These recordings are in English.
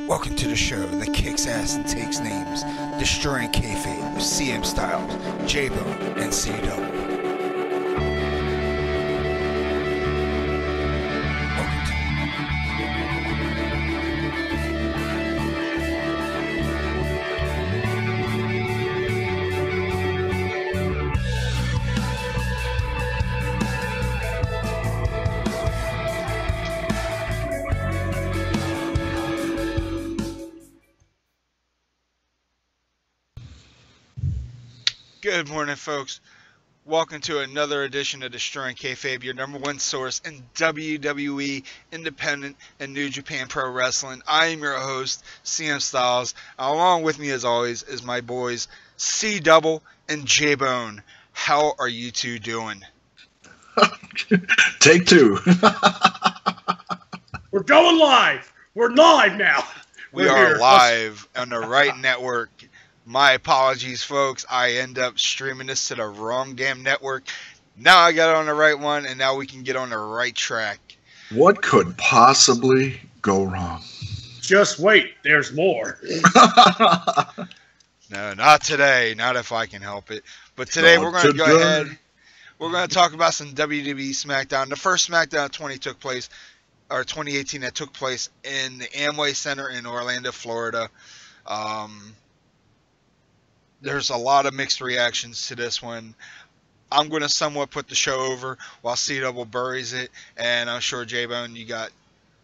Welcome to the show that kicks ass and takes names, destroying Kayfabe with CM Styles, J-Bone, and C-Double. Good morning, folks. Welcome to another edition of Destroying Kayfabe, your number one source in WWE, Independent, and New Japan Pro Wrestling. I am your host, CM Styles. Along with me, as always, is my boys, C-Double and J-Bone. How are you two doing? Take two. We're going live. We're live now. We are live on the right network. My apologies, folks. I end up streaming this to the wrong damn network. Now I got it on the right one, and now we can get on the right track. What could possibly go wrong? Just wait. There's more. No, not today. Not if I can help it. But today we're going to go ahead. We're going to talk about some WWE Smackdown. The first Smackdown 2018 that took place in the Amway Center in Orlando, Florida. There's a lot of mixed reactions to this one. I'm going to somewhat put the show over while C-Double buries it. And I'm sure, J-Bone, you got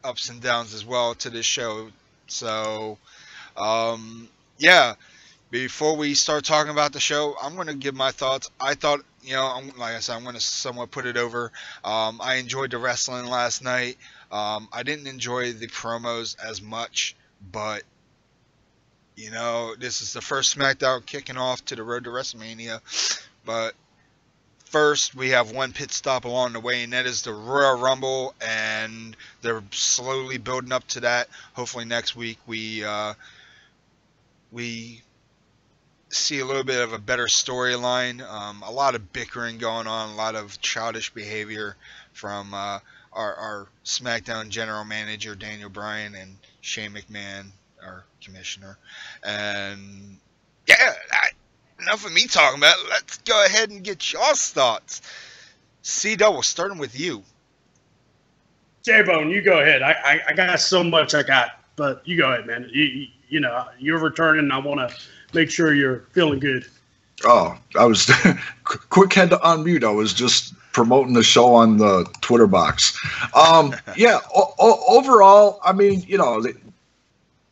ups and downs as well to this show. So, yeah. Before we start talking about the show, I'm going to give my thoughts. I thought, like I said, I'm going to somewhat put it over. I enjoyed the wrestling last night. I didn't enjoy the promos as much, but this is the first Smackdown kicking off to the road to WrestleMania. But first, we have one pit stop along the way, and that is the Royal Rumble, and they're slowly building up to that. Hopefully next week we see a little bit of a better storyline. A lot of bickering going on, a lot of childish behavior from our SmackDown general manager, Daniel Bryan, and Shane McMahon, our commissioner. And yeah, enough of me talking about it. Let's go ahead and get y'all's thoughts. C-Double, starting with you. J-Bone, you go ahead. I got so much I got, but you go ahead, man. You're returning. I want to make sure you're feeling good. Oh, I was quick head to unmute. I was just promoting the show on the Twitter box. Yeah, overall, I mean,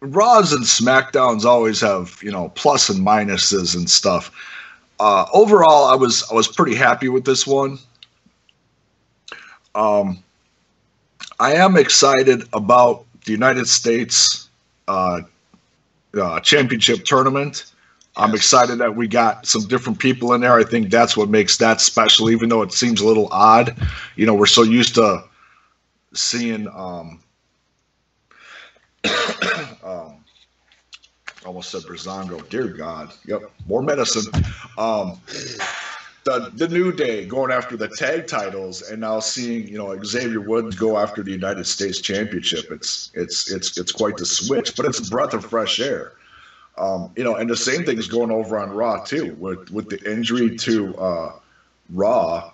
Raws and Smackdowns always have, plus and minuses and stuff. Overall, I was pretty happy with this one. I am excited about the United States Championship tournament. Yes. I'm excited that we got some different people in there. I think that's what makes that special, even though it seems a little odd. We're so used to seeing almost said Brazongo. Dear God. Yep. More medicine. The New Day going after the tag titles, and now seeing Xavier Woods go after the United States Championship. It's quite the switch, but it's a breath of fresh air. And the same thing is going over on Raw too, with the injury to Raw.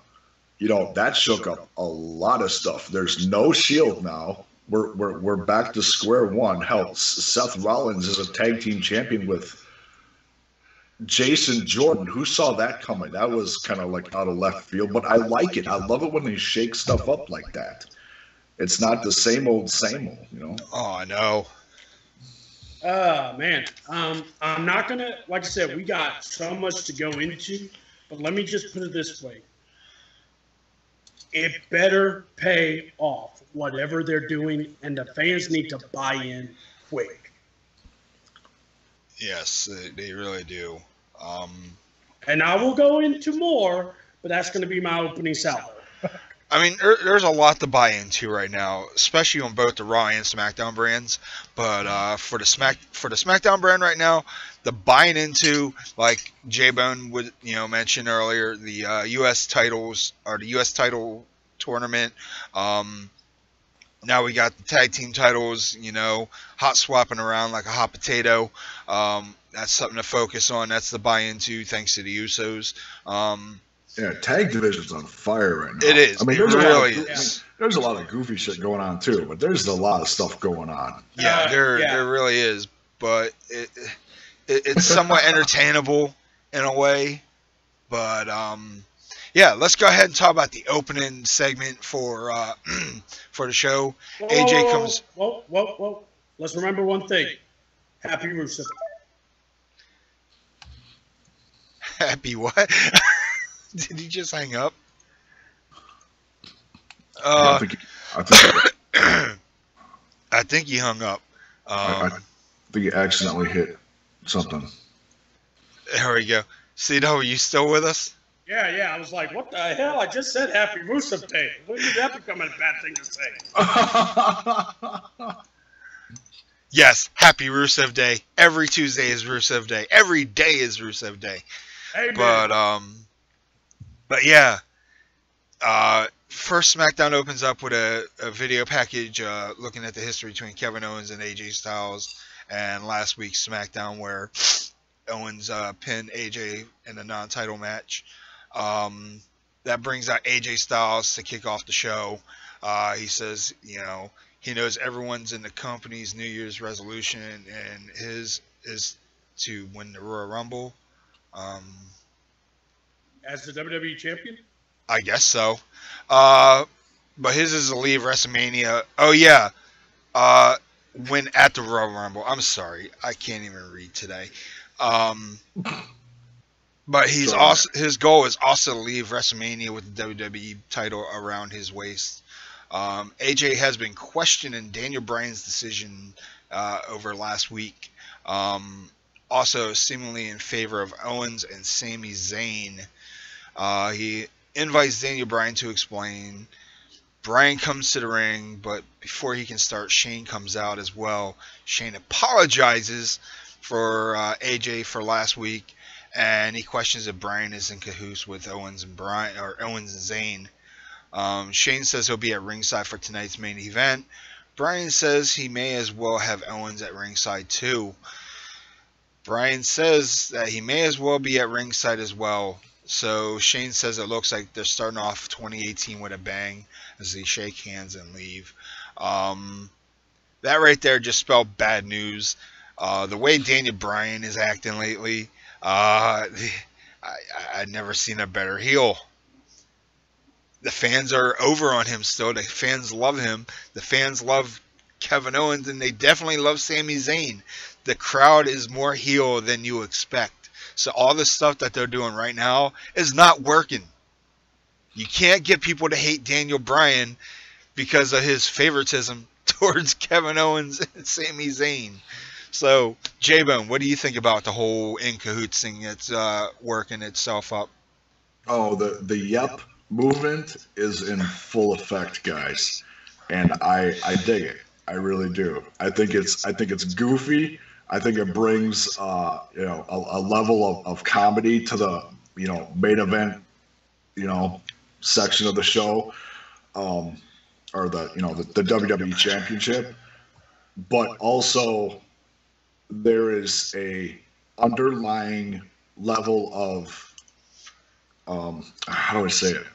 That shook up a lot of stuff. There's no Shield now. We're back to square one. Hell, Seth Rollins is a tag team champion with Jason Jordan. Who saw that coming? That was kind of like out of left field, but I like it. I love it when they shake stuff up like that. It's not the same old, Oh, I know. Man. I'm not going to, like I said, we got so much to go into, but let me just put it this way. It better pay off, whatever they're doing, and the fans need to buy in quick. Yes, they really do. And I will go into more, but that's going to be my opening salvo. I mean, there's a lot to buy into right now, especially on both the Raw and SmackDown brands. But for the SmackDown brand right now, the buying into, like J-Bone would mention earlier, the U.S. titles or the U.S. title tournament. Now we got the tag team titles, hot swapping around like a hot potato. That's something to focus on. That's the buy into, thanks to the Usos. Yeah, tag division's on fire right now. It is. I mean, It really is. There's a lot of goofy shit going on too, but there's a lot of stuff going on. Yeah, there really is. But it's somewhat entertainable in a way. But yeah, let's go ahead and talk about the opening segment for the show. AJ comes. Whoa! Let's remember one thing. Happy Rusev. Happy what? Did he just hang up? I think he hung up. I think he accidentally hit something. There we go. Cito, are you still with us? Yeah. I was like, what the hell? I just said Happy Rusev Day. When did that become a bad thing to say? Yes, Happy Rusev Day. Every Tuesday is Rusev Day. Every day is Rusev Day. Amen. But yeah. First Smackdown opens up with a video package looking at the history between Kevin Owens and AJ Styles, and last week's Smackdown where Owens pinned AJ in a non-title match. That brings out AJ Styles to kick off the show. He says, he knows everyone's in the company's New Year's resolution, and his is to win the Royal Rumble. As the WWE champion? I guess so. But his is to leave WrestleMania. Oh, yeah. Win at the Royal Rumble. I'm sorry. I can't even read today. But his goal is also to leave WrestleMania with the WWE title around his waist. AJ has been questioning Daniel Bryan's decision over last week. Also seemingly in favor of Owens and Sami Zayn. He invites Daniel Bryan to explain. Bryan comes to the ring, but before he can start, Shane comes out as well. Shane apologizes for AJ for last week, and he questions if Bryan is in cahoots with Owens and Zayn. Shane says he'll be at ringside for tonight's main event. Bryan says he may as well have Owens at ringside too. Bryan says that he may as well be at ringside as well. So Shane says it looks like they're starting off 2018 with a bang as they shake hands and leave. That right there just spelled bad news. The way Daniel Bryan is acting lately, I've never seen a better heel. The fans are over on him still. The fans love him. The fans love Kevin Owens, and they definitely love Sami Zayn. The crowd is more heel than you expect. So all the stuff that they're doing right now is not working. You can't get people to hate Daniel Bryan because of his favoritism towards Kevin Owens and Sami Zayn. So, J-Bone, what do you think about the whole in cahoots thing that's working itself up? Oh, the Yep movement is in full effect, guys, and I dig it. I really do. I think it's goofy. I think it brings a level of comedy to the main event section of the show, or the WWE Championship, but also there is a underlying level of how do I say it,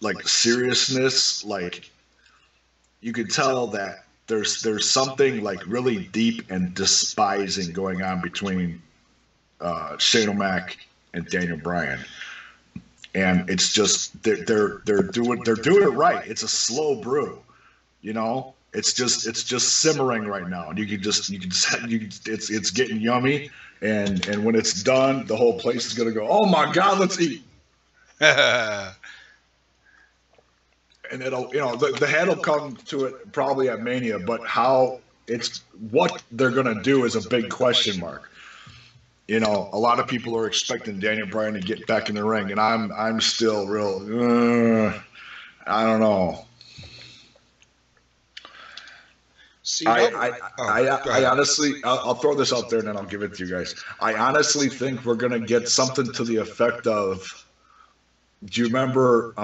like seriousness. Like you could tell that there's something like really deep and despising going on between Shane O'Mac and Daniel Bryan, and it's just they're doing it right. It's a slow brew, It's just simmering right now, and it's getting yummy, and when it's done, the whole place is gonna go, oh my God, let's eat. And it'll, the head will come to it probably at Mania, but what they're going to do is a big question mark. A lot of people are expecting Daniel Bryan to get back in the ring, and I'm still real, I don't know. I honestly, I'll throw this out there and then I'll give it to you guys. I honestly think we're going to get something to the effect of Do you remember?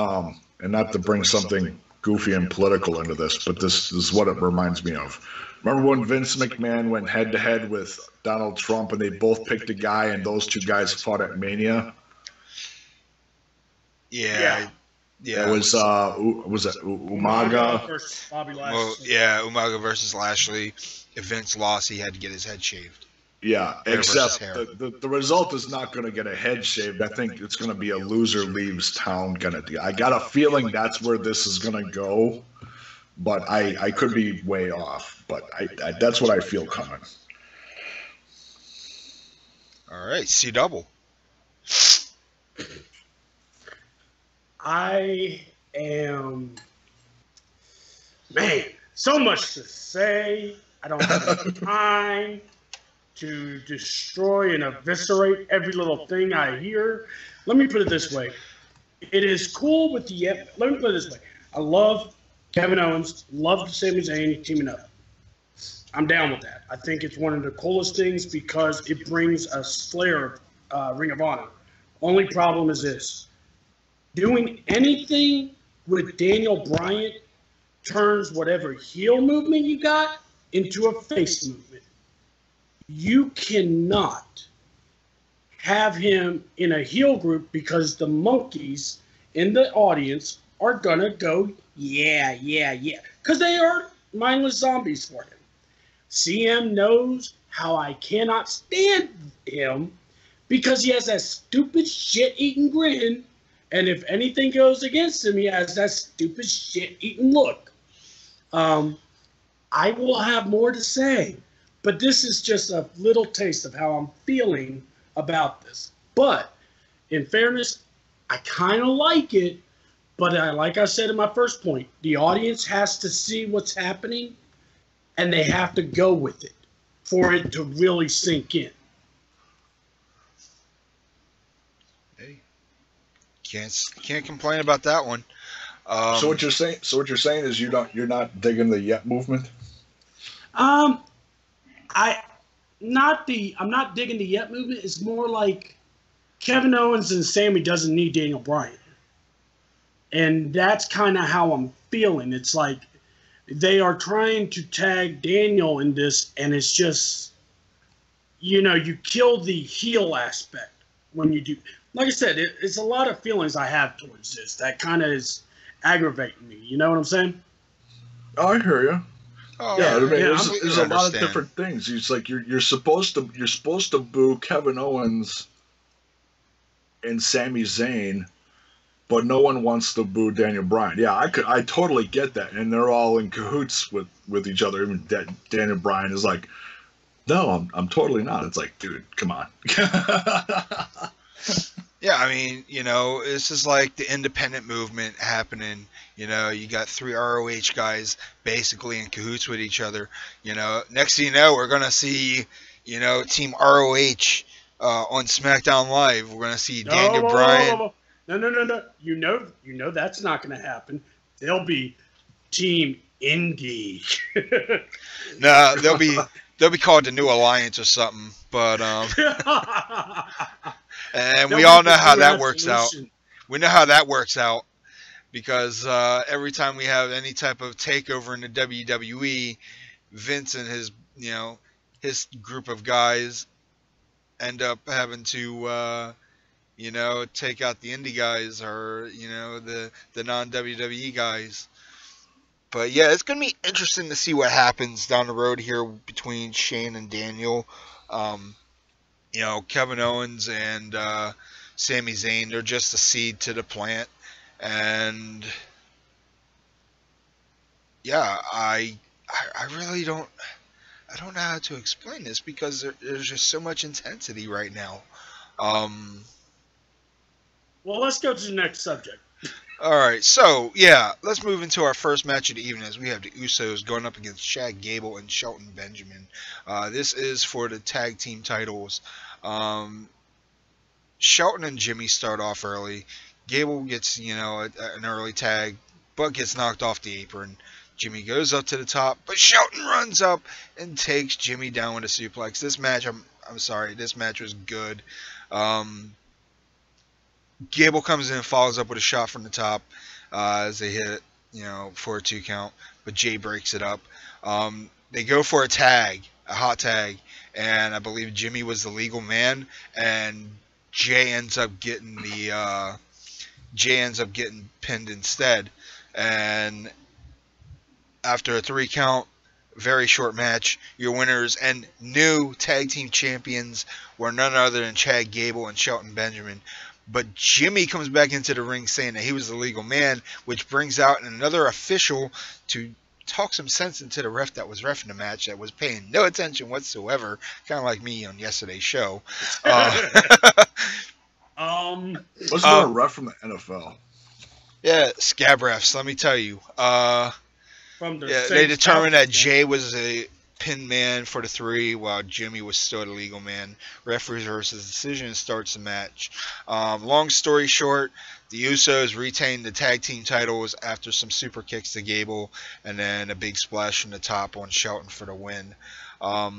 And not to bring something goofy and political into this, but this is what it reminds me of. Remember when Vince McMahon went head to head with Donald Trump, and they both picked a guy, and those two guys fought at Mania? Yeah. It was it Umaga? versus Bobby Well, Lashley. yeah, Umaga versus Lashley. If Vince lost, he had to get his head shaved. Yeah, Hair except versus hair. the result is not going to get a head shaved. I think it's going to be a loser leaves town kind of deal. I got a feeling that's where this is going to go, but I could be way off. But I that's what I feel coming. All right, C double. I am, man, so much to say. I don't have enough time to destroy and eviscerate every little thing I hear. Let me put it this way. It is cool with the, let me put it this way. I love Kevin Owens, love Sami Zayn teaming up. I'm down with that. I think it's one of the coolest things because it brings a Slayer Ring of Honor. Only problem is this. Doing anything with Daniel Bryan turns whatever heel movement you got into a face movement. You cannot have him in a heel group because the monkeys in the audience are going to go, yeah. Because they are mindless zombies for him. CM knows how I cannot stand him because he has that stupid shit-eating grin. And if anything goes against him, he has that stupid shit-eating look. I will have more to say, but this is just a little taste of how I'm feeling about this. But in fairness, I kind of like it, but like I said in my first point, the audience has to see what's happening, and they have to go with it for it to really sink in. Can't complain about that one. So what you're saying is you're not digging the Yet movement? I'm not digging the Yet movement. It's more like Kevin Owens and Sammy doesn't need Daniel Bryan. And that's kind of how I'm feeling. It's like they are trying to tag Daniel in this, and it's just, you kill the heel aspect when you do. Like I said, it's a lot of feelings I have towards this. That kind of is aggravating me. You know what I'm saying? Oh, I hear you. Oh, Yeah, I mean, I there's completely a lot of understand. different things. It's like you're supposed to boo Kevin Owens and Sami Zayn, but no one wants to boo Daniel Bryan. Yeah, I totally get that, and they're all in cahoots with each other. Even Daniel Bryan is like, no, I'm totally not. It's like, dude, come on. Yeah, I mean, this is like the independent movement happening. You got 3 ROH guys basically in cahoots with each other. Next thing you know, we're going to see, Team ROH on Smackdown Live. We're going to see Daniel Bryan. No. You know that's not going to happen. They'll be Team Indie. No, they'll be called the New Alliance or something. But and we all know how that works out. We know how that works out because every time we have any type of takeover in the WWE, Vince and his group of guys end up having to take out the indie guys or the non-WWE guys. But yeah, it's gonna be interesting to see what happens down the road here between Shane and Daniel. Kevin Owens and Sami Zayn, they're just a seed to the plant. And yeah, I really don't know how to explain this because there's just so much intensity right now. Well, let's go to the next subject. All right, so yeah, let's move into our first match of the evening as we have the Usos going up against Chad Gable and Shelton Benjamin. This is for the tag team titles. Shelton and Jimmy start off early. Gable gets an early tag, but gets knocked off the apron. Jimmy goes up to the top, but Shelton runs up and takes Jimmy down with a suplex. This match, I'm sorry, this match was good. Gable comes in and follows up with a shot from the top as they hit, for a 2 count, but Jay breaks it up. They go for a hot tag, and I believe Jimmy was the legal man, and Jay ends up getting pinned instead, and after a 3 count, very short match, your winners and new tag team champions were none other than Chad Gable and Shelton Benjamin. But Jimmy comes back into the ring saying that he was the legal man, which brings out another official to talk some sense into the ref that was reffing the match that was paying no attention whatsoever, kind of like me on yesterday's show. Wasn't there a ref from the NFL? Yeah, scab refs, let me tell you. They determined that Jay was a pin man for the 3, while Jimmy was still the legal man. Ref reverses decision and starts the match. Long story short, the Usos retained the tag team titles after some super kicks to Gable, and then a big splash from the top on Shelton for the win. I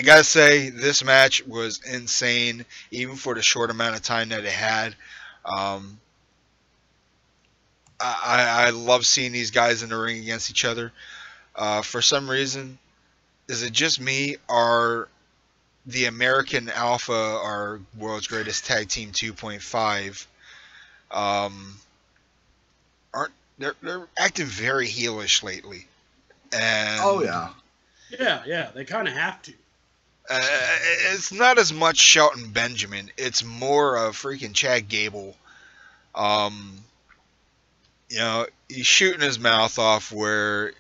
gotta say, this match was insane, even for the short amount of time that it had. I love seeing these guys in the ring against each other. For some reason, is it just me, or the American Alpha, our world's greatest tag team 2.5, they're acting very heelish lately? And oh yeah, they kind of have to. It's not as much Shelton Benjamin; it's more of freaking Chad Gable. He's shooting his mouth off where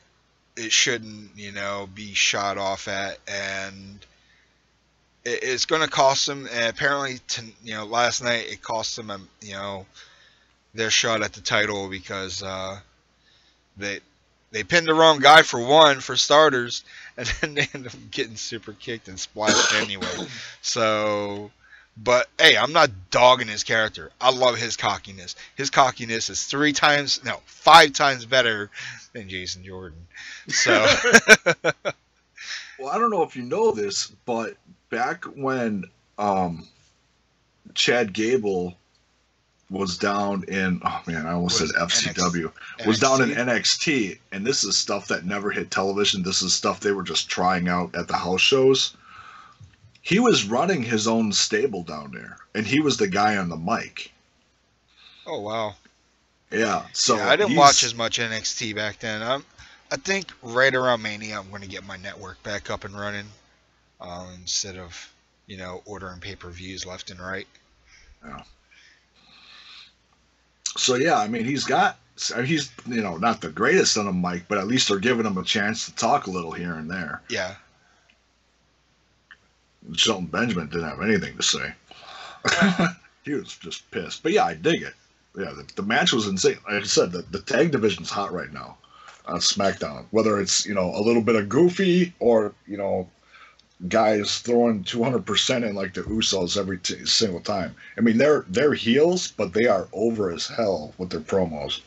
it shouldn't, be shot off at, and it's going to cost them. And apparently, last night it cost them, their shot at the title, because they pinned the wrong guy for starters, and then they end up getting super kicked and splashed anyway. So. But, hey, I'm not dogging his character. I love his cockiness. His cockiness is 5 times better than Jason Jordan. So, well, I don't know if you know this, but back when Chad Gable was down in, I almost said FCW, was down in NXT, and this is stuff that never hit television. This is stuff they were just trying out at the house shows. He was running his own stable down there, and he was the guy on the mic. Oh, wow. Yeah, so I didn't watch as much NXT back then. I think right around Mania, I'm going to get my network back up and running, instead of, ordering pay-per-views left and right. Yeah. So, yeah, he's not the greatest on the mic, but at least they're giving him a chance to talk a little here and there. Yeah. Shelton Benjamin didn't have anything to say. He was just pissed. But yeah, I dig it. Yeah, the match was insane. Like I said, the tag division's hot right now on SmackDown. Whether it's, a little bit of goofy or, guys throwing 200% in like the Usos every single time. They're heels, but they are over as hell with their promos.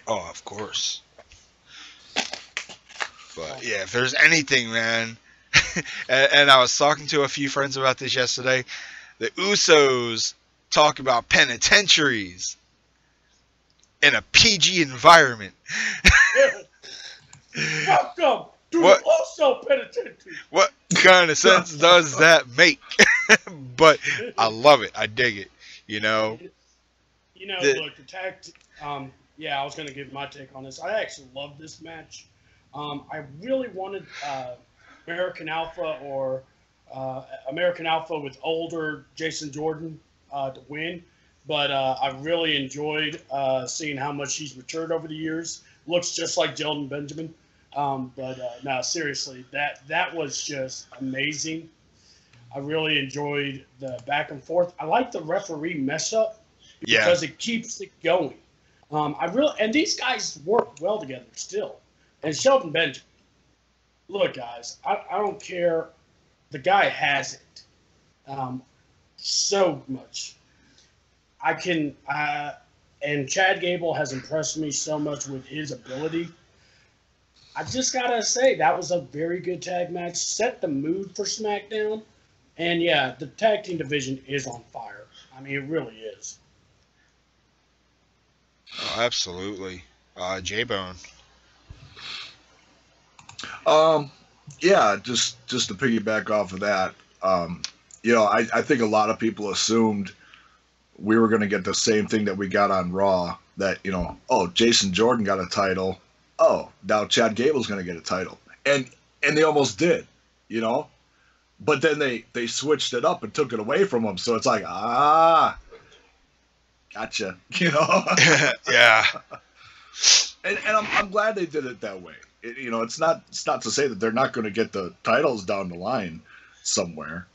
Oh, of course. But yeah, if there's anything, man, and I was talking to a few friends about this yesterday, the Usos talk about penitentiaries in a PG environment. Welcome to the Uso penitentiary. What kind of sense does that make? But I love it. I dig it. Look, the tag. I was going to give my take on this. I actually love this match. I really wanted American Alpha with older Jason Jordan to win, but I really enjoyed seeing how much he's matured over the years. Looks just like Shelton Benjamin. No, seriously, that was just amazing. I really enjoyed the back and forth. I like the referee mess up because it keeps it going. And these guys work well together still. And Shelton Benjamin, look, guys, I don't care. The guy has it so much. And Chad Gable has impressed me so much with his ability. I just got to say, that was a very good tag match. Set the mood for SmackDown. And, yeah, the tag team division is on fire. I mean, it really is. Oh, absolutely. J-Bone. Yeah, just to piggyback off of that, I think a lot of people assumed we were going to get the same thing that we got on Raw. That oh, Jason Jordan got a title. Oh, now Chad Gable's going to get a title, and they almost did, But then they switched it up and took it away from him. So it's like, gotcha, Yeah. And I'm glad they did it that way. It's not to say that they're not going to get the titles down the line somewhere.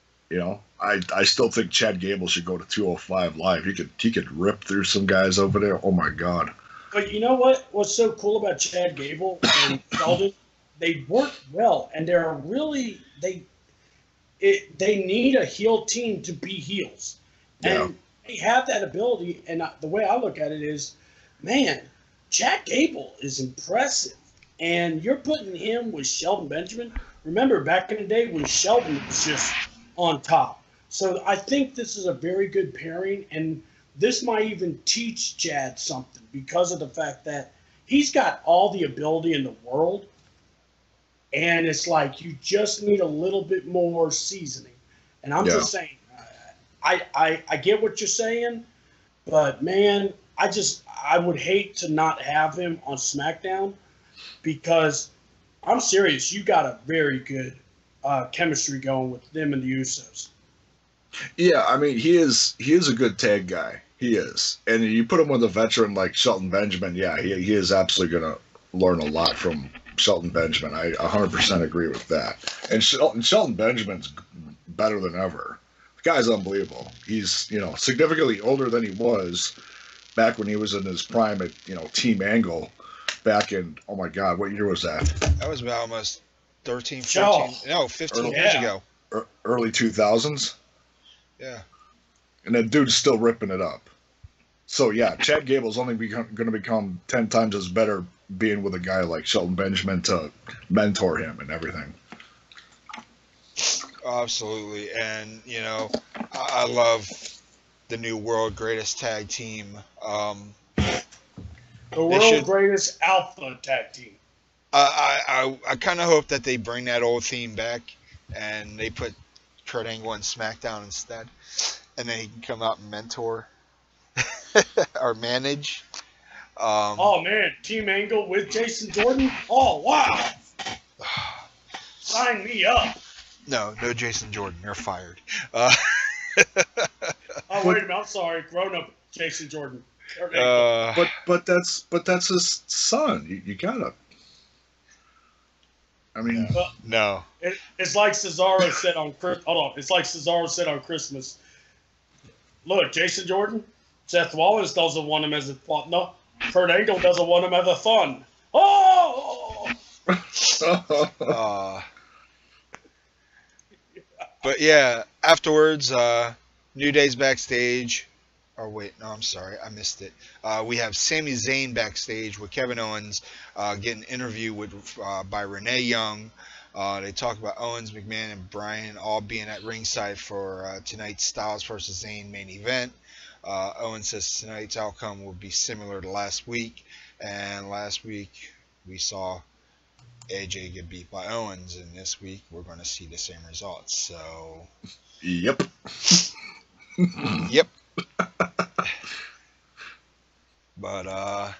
I still think Chad Gable should go to 205 Live. He could rip through some guys over there. Oh my God. But you know what? What's so cool about Chad Gable and Sheldon? They work well, and they're really they need a heel team to be heels, and they have that ability. And the way I look at it is, man, Chad Gable is impressive, and you're putting him with Shelton Benjamin. Remember back in the day when Shelton was just on top. So I think this is a very good pairing, and this might even teach Chad something because of the fact that he's got all the ability in the world, and it's like you just need a little bit more seasoning. And I'm just saying, I get what you're saying, but man, I would hate to not have him on SmackDown because I'm serious. You got a very good chemistry going with them and the Usos. Yeah, I mean he is a good tag guy. He is, and you put him with a veteran like Shelton Benjamin. Yeah, he is absolutely going to learn a lot from Shelton Benjamin. I 100% agree with that. And Shelton Benjamin's better than ever. The guy's unbelievable. He's significantly older than he was back when he was in his prime at Team Angle back in, oh my God, what year was that? That was about almost 13, 14, no, 15 years ago. Early 2000s? Yeah. And that dude's still ripping it up. So yeah, Chad Gable's only going to become 10 times as better being with a guy like Shelton Benjamin to mentor him and everything. Absolutely. And, I love the new world greatest tag team. The world greatest alpha tag team. I kind of hope that they bring that old theme back and they put Kurt Angle on SmackDown instead. And then he can come out and mentor or manage. Oh, man. Team Angle with Jason Jordan? Oh, wow. Sign me up. No Jason Jordan. You're fired. Oh, wait a minute. I'm sorry. Grown-up Jason Jordan. But that's his son. You gotta. I mean, no. It's like Cesaro said on It's like Cesaro said on Christmas. Look, Jason Jordan, Seth Rollins doesn't want him as a partner. Kurt Angle doesn't want him as a son. Oh! But yeah, afterwards, New Day's backstage. Or wait, no, I'm sorry, I missed it. We have Sami Zayn backstage with Kevin Owens getting interviewed by Renee Young. They talk about Owens, McMahon, and Bryan all being at ringside for tonight's Styles vs. Zayn main event. Owens says tonight's outcome will be similar to last week. And last week we saw AJ get beat by Owens. And this week we're going to see the same results. So... Yep. Yep. But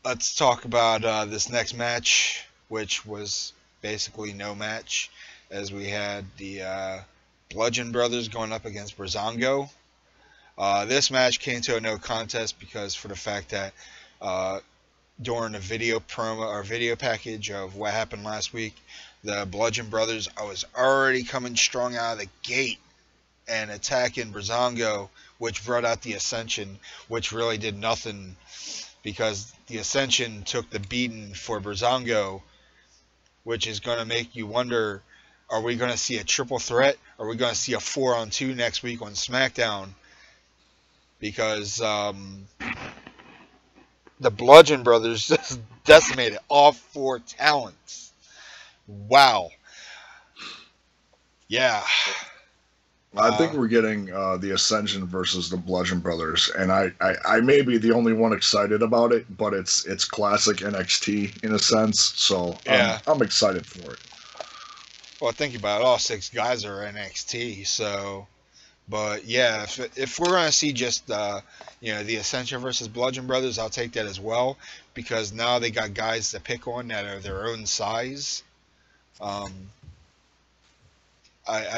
let's talk about this next match, which was basically no match, as we had the Bludgeon Brothers going up against Breezango. This match came to a no contest because for the fact that during the video promo or video package of what happened last week, the Bludgeon Brothers was already coming strong out of the gate and attacking Breezango, which brought out the Ascension, which really did nothing because the Ascension took the beating for Breezango, which is going to make you wonder, are we going to see a triple threat? Are we going to see a 4-on-2 next week on SmackDown? Because the Bludgeon Brothers just decimated all four talents. Wow. Yeah. I think we're getting the Ascension versus the Bludgeon Brothers, and I may be the only one excited about it, but it's classic NXT in a sense, so Yeah. I'm excited for it. Well, think about it. All 6 guys are NXT, so. But yeah, if we're gonna see just the Ascension versus Bludgeon Brothers, I'll take that as well, because now they got guys to pick on that are their own size. I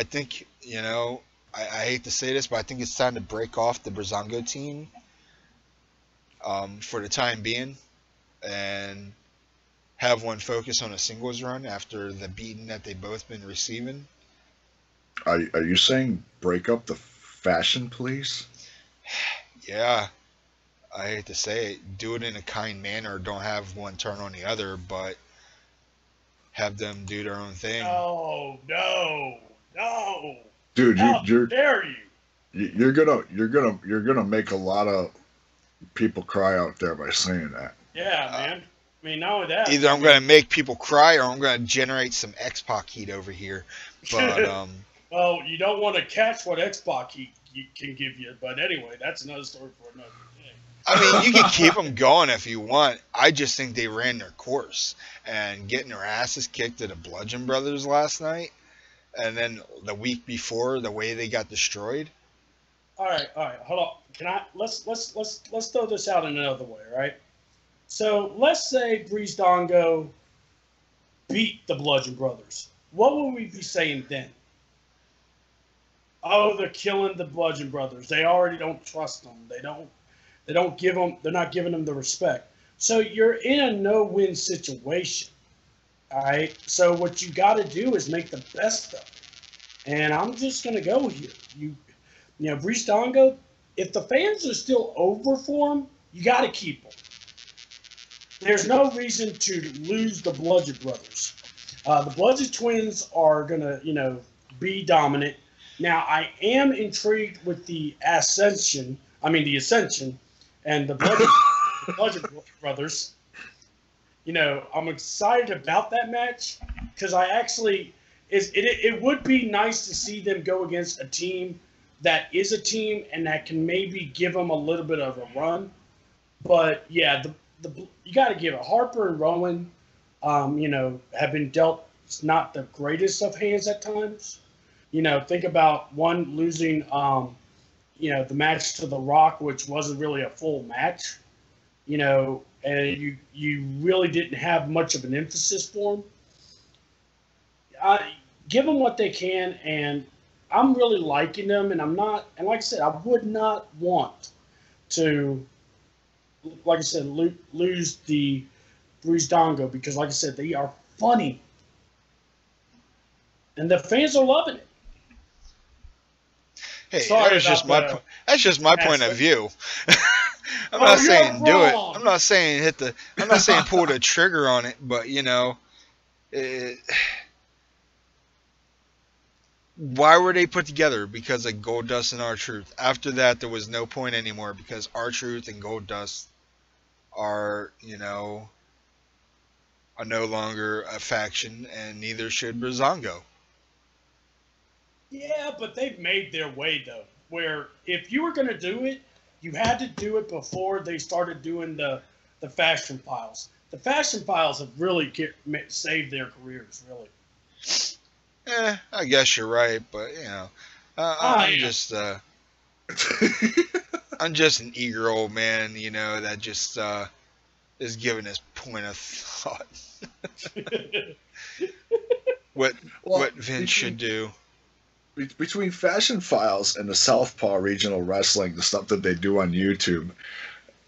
think I hate to say this, but I think it's time to break off the Breezango team for the time being, and have one focus on a singles run after the beating that they've both been receiving. Are you saying break up the Fashion Police? Yeah, I hate to say it. Do it in a kind manner. Don't have one turn on the other, but have them do their own thing. No. Dude, How you're dare you? you're gonna make a lot of people cry out there by saying that. Yeah, man. I mean, not only that. Either I'm going to make people cry, or I'm going to generate some X-Pac heat over here. But well, you don't want to catch what X-Pac he can give you, but anyway, that's another story for another day. I mean, you can keep them going if you want. I just think they ran their course, and getting their asses kicked to the Bludgeon Brothers last night, and then the week before, the way they got destroyed. All right, hold on. Let's throw this out in another way, right? So let's say Breezango beat the Bludgeon Brothers. What would we be saying then? Oh, they're killing the Bludgeon Brothers. They already don't trust them. They're not giving them the respect. So you're in a no-win situation. All right. So what you got to do is make the best of it. And I'm just gonna go here. Breezango, if the fans are still over for him, you got to keep them. There's no reason to lose the Bludgeon Brothers. The Bludgeon Twins are gonna, be dominant. Now, I am intrigued with the Ascension, and the Bludgeon Brothers. I'm excited about that match because it would be nice to see them go against a team that is a team and that can maybe give them a little bit of a run. But yeah, you got to give it. Harper and Rowan, have been dealt not the greatest of hands at times. Think about one losing, the match to The Rock, which wasn't really a full match, and you really didn't have much of an emphasis for them. Give them what they can, and I'm really liking them, and like I said, I would not want to, like I said, lose the Breezango because, like I said, they are funny. And the fans are loving it. Hey, that's just my point of view. I'm not saying do it. I'm not saying pull the trigger on it, but why were they put together? Because of Goldust and R-Truth. After that, there was no point anymore because R-Truth and Goldust are no longer a faction, and neither should Breezango. Yeah, but they've made their way, though, where if you were going to do it, you had to do it before they started doing the Fashion Files. The Fashion Files have really saved their careers, really. I guess you're right, but, I'm just an eager old man, that just is giving his point of thought. what Vince should do. Between Fashion Files and the Southpaw Regional Wrestling, the stuff that they do on YouTube,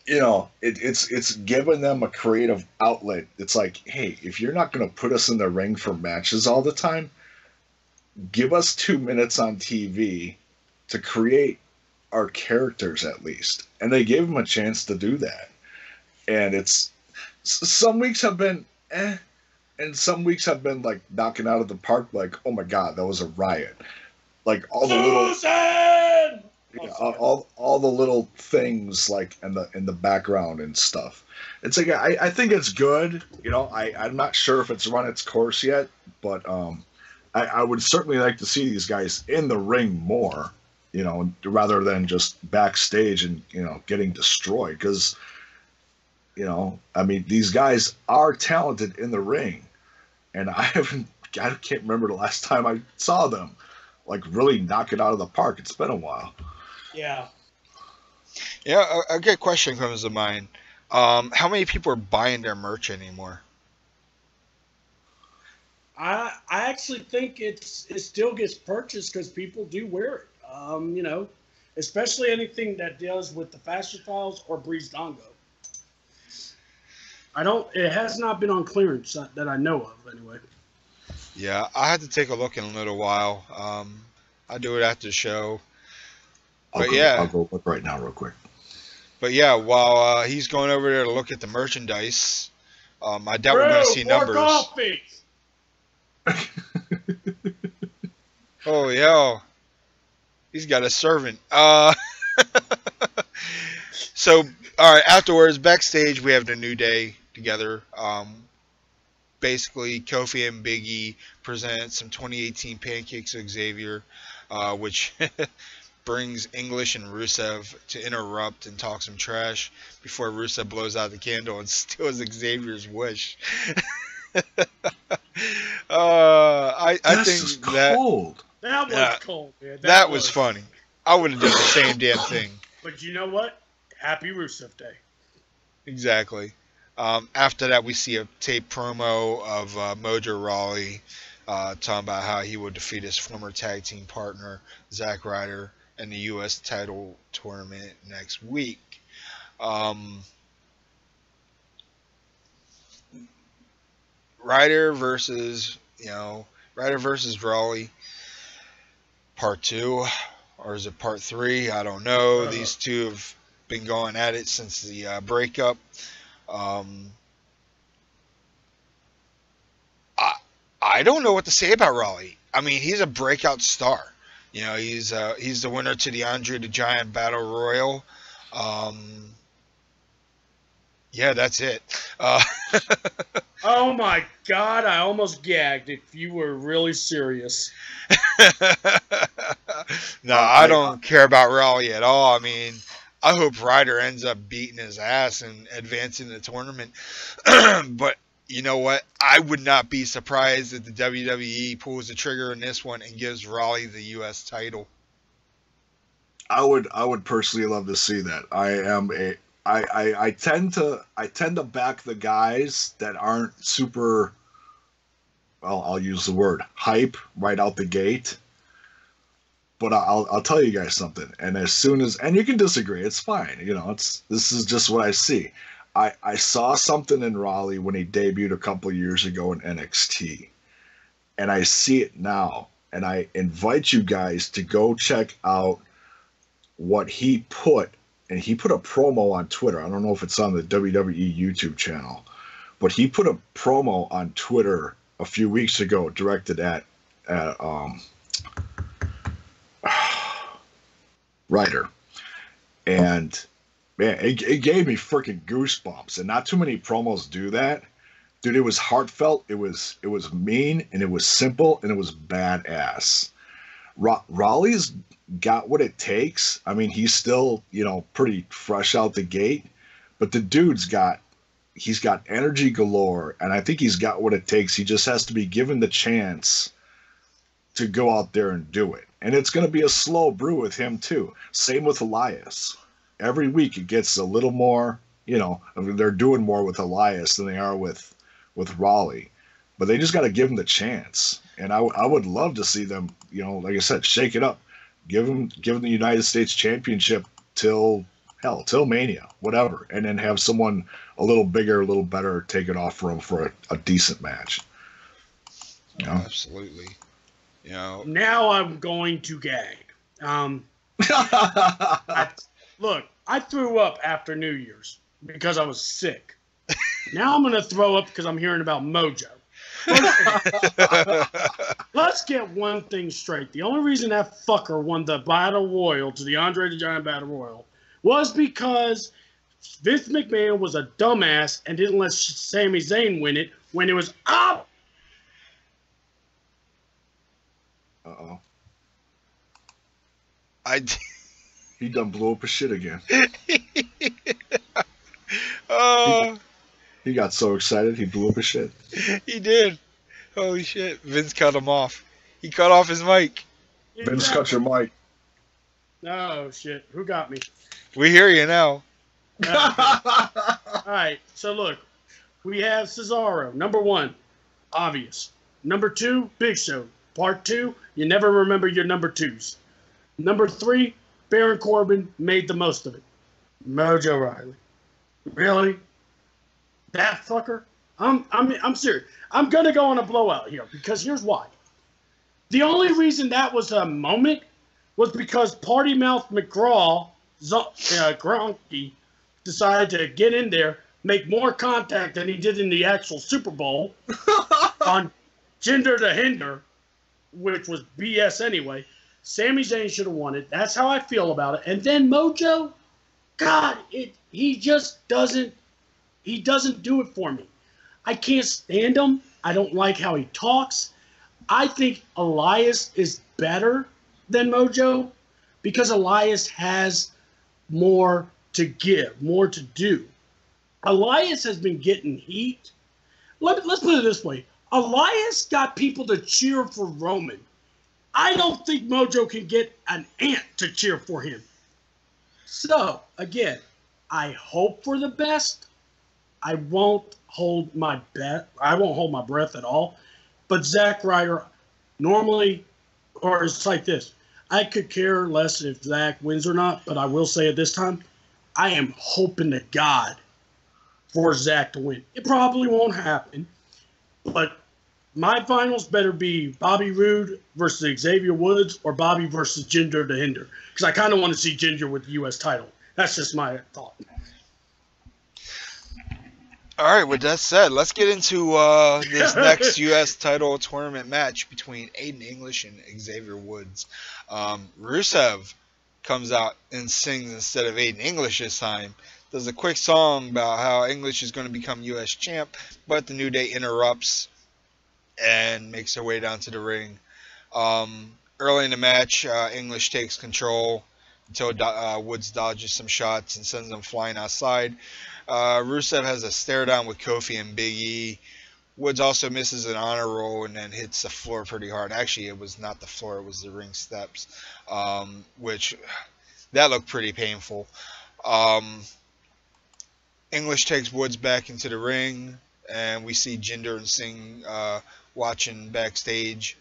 it's given them a creative outlet. It's like, hey, if you're not going to put us in the ring for matches all the time, give us 2 minutes on TV to create our characters at least. And they gave them a chance to do that. And some weeks have been and some weeks have been like knocking out of the park, like, oh my God, that was a riot. Like all the all the little things like in the background and stuff. It's like I think it's good. I'm not sure if it's run its course yet, but I would certainly like to see these guys in the ring more, you know, rather than just backstage and, you know, getting destroyed. Because, you know, I mean, these guys are talented in the ring. And I can't remember the last time I saw them like really knock it out of the park. It's been a while. Yeah. Yeah, a good question comes to mind. How many people are buying their merch anymore? I actually think it still gets purchased because people do wear it. You know, especially anything that deals with the faster files or Breeze Dongo. It has not been on clearance that I know of anyway. Yeah, I had to take a look in a little while. I'll do it after the show. I'll go look right now real quick. But yeah, while he's going over there to look at the merchandise, I doubt we're going to see numbers. Coffee. Oh, yeah. He's got a servant. So, all right, afterwards, backstage, we have the New Day together. Basically, Kofi and Big E present some 2018 Pancakes of Xavier, which brings English and Rusev to interrupt and talk some trash before Rusev blows out the candle and steals Xavier's wish. I think cold. That was cold, man. That was funny. I would have done the same damn thing. But you know what? Happy Rusev Day. Exactly. After that, we see a tape promo of Mojo Rawley talking about how he would defeat his former tag team partner, Zack Ryder, in the U.S. title tournament next week. Ryder versus Rawley, part 2, or is it part 3? I don't know. These two have been going at it since the breakup. I don't know what to say about Rawley. I mean, he's a breakout star. You know, he's the winner to the Andre the Giant Battle Royal. Yeah, that's it. Oh my God, I almost gagged if you were really serious. No, I don't care about Rawley at all. I mean, I hope Ryder ends up beating his ass and advancing the tournament. But you know what? I would not be surprised if the WWE pulls the trigger in this one and gives Rawley the U.S. title. I would personally love to see that. I tend to back the guys that aren't super, well, I'll use the word hype right out the gate. But I'll tell you guys something. And as soon as, and you can disagree, it's fine. You know, this is just what I see. I saw something in Rawley when he debuted a couple years ago in NXT, and I see it now. And I invite you guys to go check out what he put. And he put a promo on Twitter. I don't know if it's on the WWE YouTube channel, but he put a promo on Twitter a few weeks ago directed at Ryder. And man, it gave me freaking goosebumps. And not too many promos do that. Dude, it was heartfelt, it was mean, and it was simple, and it was badass. Rawley's got what it takes. I mean, he's still, you know, pretty fresh out the gate, but the dude's got energy galore, and I think he's got what it takes. He just has to be given the chance to go out there and do it. And it's going to be a slow brew with him too. Same with Elias. Every week it gets a little more, you know, I mean, they're doing more with Elias than they are with Rawley, but they just got to give him the chance. And I would love to see them, you know, like I said, shake it up. Give him the United States Championship till Mania, whatever, and then have someone a little bigger, a little better take it off for him for a decent match. You know? Absolutely. You know. Now I'm going to gag. Look, I threw up after New Year's because I was sick. Now I'm going to throw up because I'm hearing about Mojo. Let's get one thing straight. The only reason that fucker won the Battle Royal to the Andre the Giant Battle Royal was because Vince McMahon was a dumbass and didn't let Sami Zayn win it when it was up. Uh-oh. He done blew up his shit again. He got so excited he blew up his shit. He did. Holy shit. Vince cut him off. He cut off his mic. Vince, cut your mic. Oh, shit. Who got me? We hear you now. All right. So, look. We have Cesaro. Number 1. Obvious. Number 2, Big Show. Part 2, you never remember your number 2s. Number 3, Baron Corbin made the most of it. Mojo Rawley. Really? That fucker? I'm serious. I'm gonna go on a blowout here because here's why. The only reason that was a moment was because Party Mouth McGraw, Gronky, decided to get in there, make more contact than he did in the actual Super Bowl on Jinder to Hinder, which was BS anyway. Sami Zayn should have won it. That's how I feel about it. And then Mojo, God, he just doesn't. He doesn't do it for me. I can't stand him. I don't like how he talks. I think Elias is better than Mojo because Elias has more to give, more to do. Elias has been getting heat. Let's put it this way. Elias got people to cheer for Roman. I don't think Mojo can get an ant to cheer for him. So, again, I hope for the best. I won't hold my breath. I won't hold my breath at all. But Zack Ryder, normally, or it's like this. I could care less if Zack wins or not, but I will say at this time, I am hoping to God for Zack to win. It probably won't happen, but my finals better be Bobby Roode versus Xavier Woods or Bobby versus Jinder to Hinder, because I kind of want to see Jinder with the U.S. title. That's just my thought. All right, with that said, let's get into this next U.S. title tournament match between Aiden English and Xavier Woods. Rusev comes out and sings instead of Aiden English this time. Does a quick song about how English is going to become U.S. champ, but the New Day interrupts and makes their way down to the ring. Early in the match, English takes control until Woods dodges some shots and sends them flying outside. Rusev has a stare down with Kofi and Big E. Woods also misses an honor roll and then hits the floor pretty hard. Actually, it was not the floor, it was the ring steps, which that looked pretty painful. English takes Woods back into the ring, and we see Jinder and Singh watching backstage.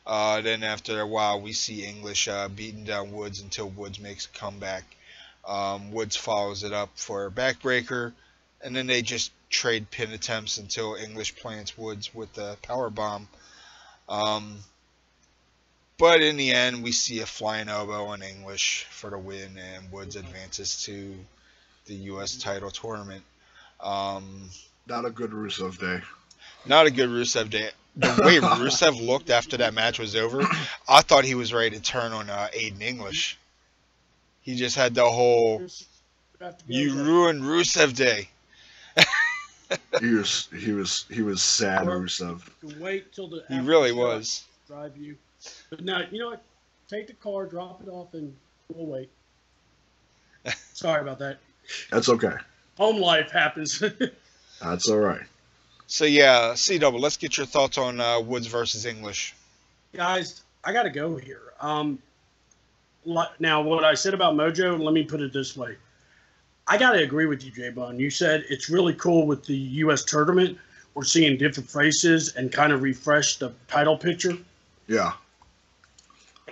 Then after a while, we see English beating down Woods until Woods makes a comeback. Woods follows it up for a backbreaker, and then they just trade pin attempts until English plants Woods with the power bomb. But in the end, we see a flying elbow on English for the win, and Woods advances to the U.S. title tournament. Not a good Rusev day. Not a good Rusev day. The way Rusev looked after that match was over, I thought he was ready to turn on Aiden English. He just had the whole, you ruined Rusev day. He was sad, Rusev. Wait till the he really was. Drive you. But now, you know what? Take the car, drop it off, and we'll wait. Sorry about that. That's okay. Home life happens. That's all right. So yeah, C-Double, let's get your thoughts on Woods versus English. Guys, I got to go here. Now, what I said about Mojo, let me put it this way. I got to agree with you, J-Bone. You said it's really cool with the U.S. tournament. We're seeing different faces and kind of refresh the title picture. Yeah.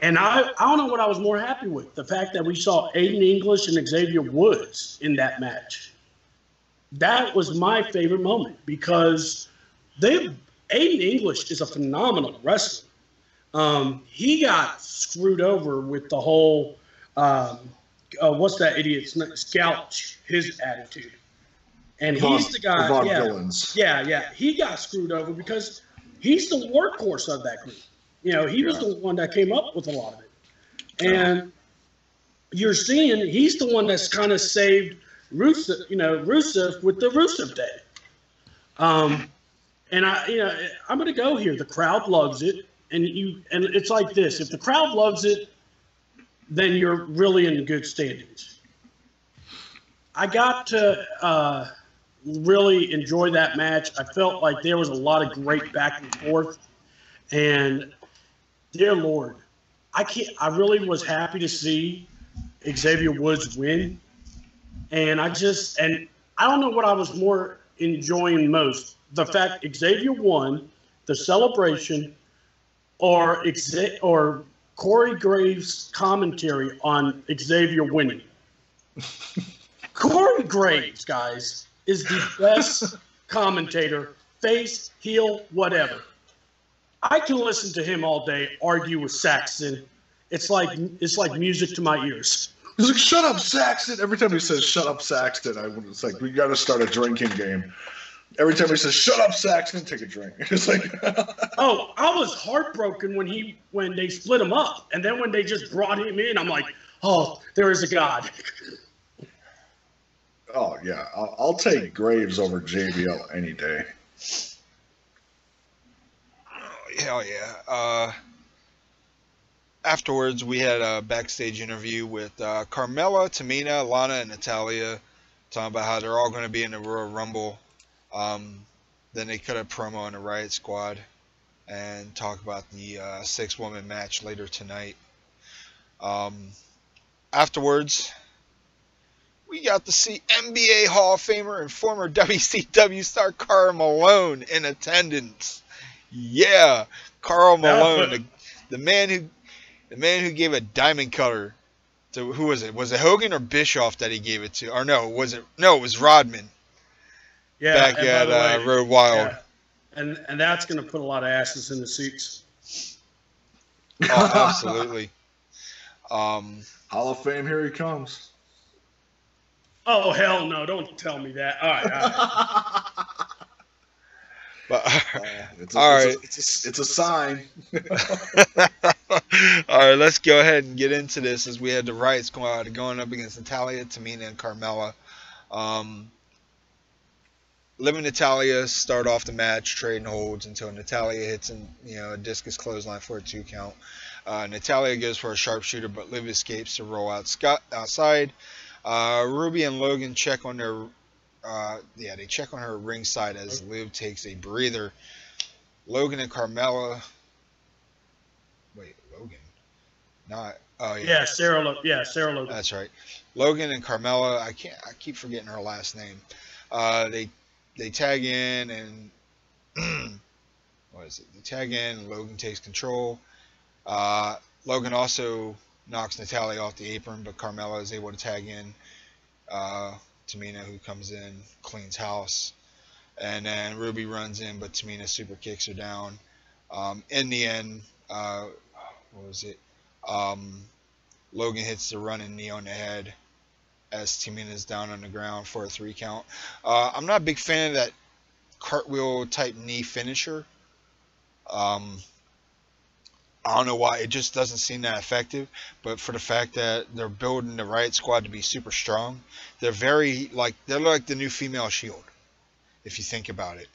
And I don't know what I was more happy with. The fact that we saw Aiden English and Xavier Woods in that match. That was my favorite moment because Aiden English is a phenomenal wrestler. He got screwed over with the whole, what's that idiot's name? Scout, his attitude. And he's the guy, yeah, he got screwed over because he's the workhorse of that group. You know, he was the one that came up with a lot of it. And you're seeing he's the one that's kind of saved Rusev with the Rusev Day. And I'm going to go here. The crowd loves it. and it's like this: if the crowd loves it, then you're really in good standings. I got to really enjoy that match. I felt like there was a lot of great back and forth, and dear Lord, I really was happy to see Xavier Woods win, and I don't know what I was more enjoying most: the fact Xavier won, the celebration, or Corey Graves' commentary on Xavier winning. Corey Graves, guys, is the best commentator, face, heel, whatever. I can listen to him all day argue with Saxton. It's like music to my ears. He's like, "Shut up, Saxton!" Every time he says "Shut up, Saxton," it's like we got to start a drinking game. Every time he says "Shut up, Saxton," take a drink. It's like, oh, I was heartbroken when they split him up, and then when they just brought him in, I'm like, oh, there is a God. Oh yeah, I'll take Graves over JBL any day. Hell yeah. Afterwards, we had a backstage interview with Carmella, Tamina, Lana, and Natalya, talking about how they're all going to be in the Royal Rumble. Then they cut a promo on the Riot Squad and talk about the 6-woman match later tonight. Afterwards, we got to see NBA Hall of Famer and former WCW star Karl Malone in attendance. Yeah, Karl Malone, the man who gave a diamond cutter to, who was it? Was it Hogan or Bischoff that he gave it to? Or no, it was Rodman. Yeah, back at Road Wild. Yeah. And that's going to put a lot of asses in the seats. Oh, absolutely. Hall of Fame, here he comes. Oh, hell no, don't tell me that. All right. But, it's a sign. All right, let's go ahead and get into this as we had the Rights going up against Natalya, Tamina, and Carmella. Liv and Natalya start off the match, trading holds until Natalya hits a discus clothesline for a 2 count. Natalya goes for a sharpshooter, but Liv escapes to roll outside. Ruby and Logan check on their they check on her ringside as Liv takes a breather. Logan and Carmella. Wait, Logan? Not. Oh yeah. Yeah, Sarah Logan. That's right. Logan and Carmella. I keep forgetting her last name. They tag in and what is it? They tag in and Logan takes control. Logan also knocks Natalya off the apron, but Carmella is able to tag in Tamina, who comes in, cleans house, and then Ruby runs in, but Tamina super kicks her down. In the end, what was it? Logan hits the running knee on the head as Tamina's down on the ground for a 3 count. I'm not a big fan of that cartwheel type knee finisher. I don't know why, it just doesn't seem that effective, but for the fact that they're building the Riot Squad to be super strong, they're like the new female Shield, if you think about it.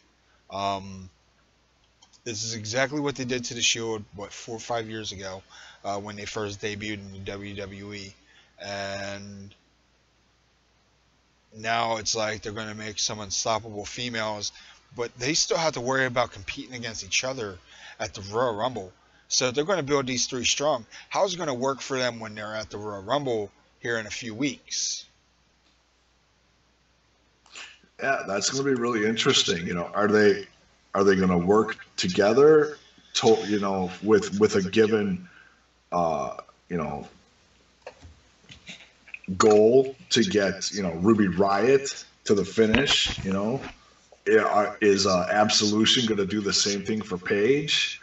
This is exactly what they did to the Shield, 4 or 5 years ago, when they first debuted in the WWE, and now it's like they're going to make some unstoppable females, but they still have to worry about competing against each other at the Royal Rumble. So they're going to build these 3 strong. How's it going to work for them when they're at the Royal Rumble here in a few weeks? Yeah, that's going to be really interesting. Are they going to work together? With a given, goal to get Ruby Riott to the finish. Is Absolution going to do the same thing for Paige?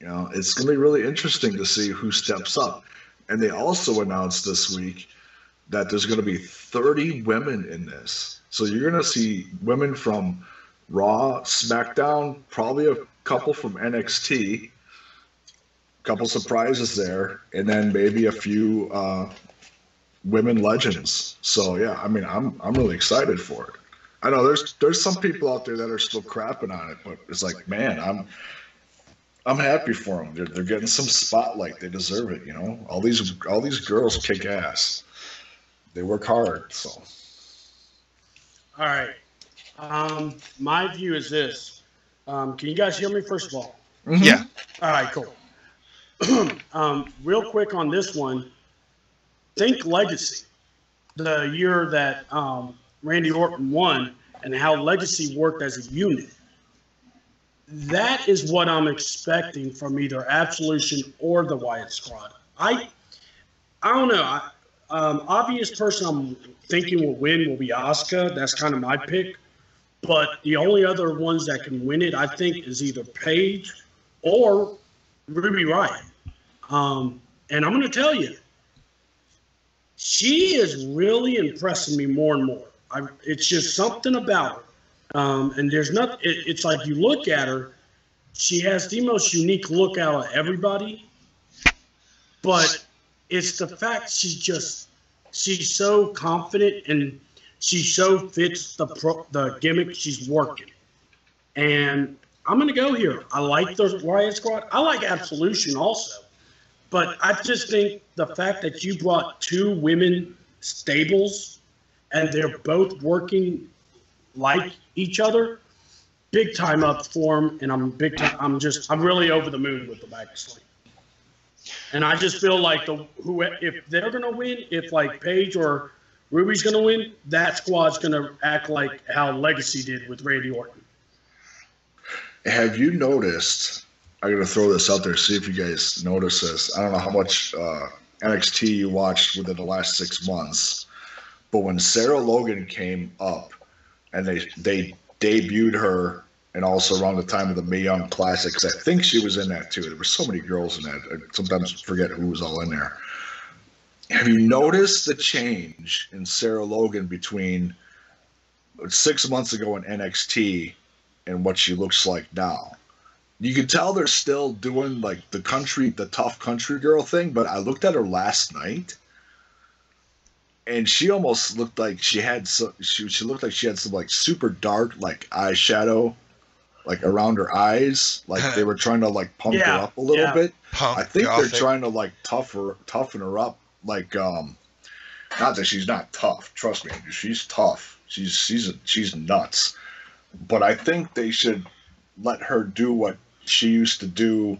It's going to be really interesting to see who steps up. And they also announced this week that there's going to be 30 women in this. So you're going to see women from Raw, SmackDown, probably a couple from NXT, couple surprises there, and then maybe a few women legends. So yeah, I mean, I'm really excited for it. I know there's some people out there that are still crapping on it, but it's like, man, I'm happy for them. They're getting some spotlight. They deserve it. You know, all these girls kick ass. They work hard. So All right. My view is this. Can you guys hear me, first of all? Yeah. All right, cool. Real quick on this one, think Legacy, the year that Randy Orton won, and how Legacy worked as a unit. That is what I'm expecting from either Absolution or the Wyatt Squad. I don't know. Obvious person I'm thinking will win will be Asuka. That's kind of my pick. But the only other ones that can win it, I think, is either Paige or Ruby Riott. And I'm going to tell you, she is really impressing me more and more. It's just something about her. And there's not. It's like you look at her, she has the most unique look out of everybody. But it's the fact she's so confident and she so fits the gimmick she's working. And I'm going to go here. I like the Riot Squad. I like Absolution also. But I just think the fact that you brought two women stables and they're both working like each other, big time up for them. And I'm really over the moon with the Backslide. And I just feel like if they're going to win, if like Paige or Ruby's going to win, that squad's going to act like how Legacy did with Randy Orton. have you noticed? I'm gonna throw this out there, see if you guys notice this. I don't know how much NXT you watched within the last 6 months, but when Sarah Logan came up and they debuted her, and also around the time of the Mae Young Classic, because I think she was in that too. There were so many girls in that. I sometimes forget who was all in there. Have you noticed the change in Sarah Logan between 6 months ago in NXT and what she looks like now? You can tell they're still doing like the tough country girl thing, but I looked at her last night and she almost looked like she looked like she had some like super dark like eyeshadow like around her eyes, like they were trying to like pump her up a little bit. I think they're trying to like toughen her up. Like, not that she's not tough. Trust me, she's tough. She's nuts. But I think they should let her do what she used to do.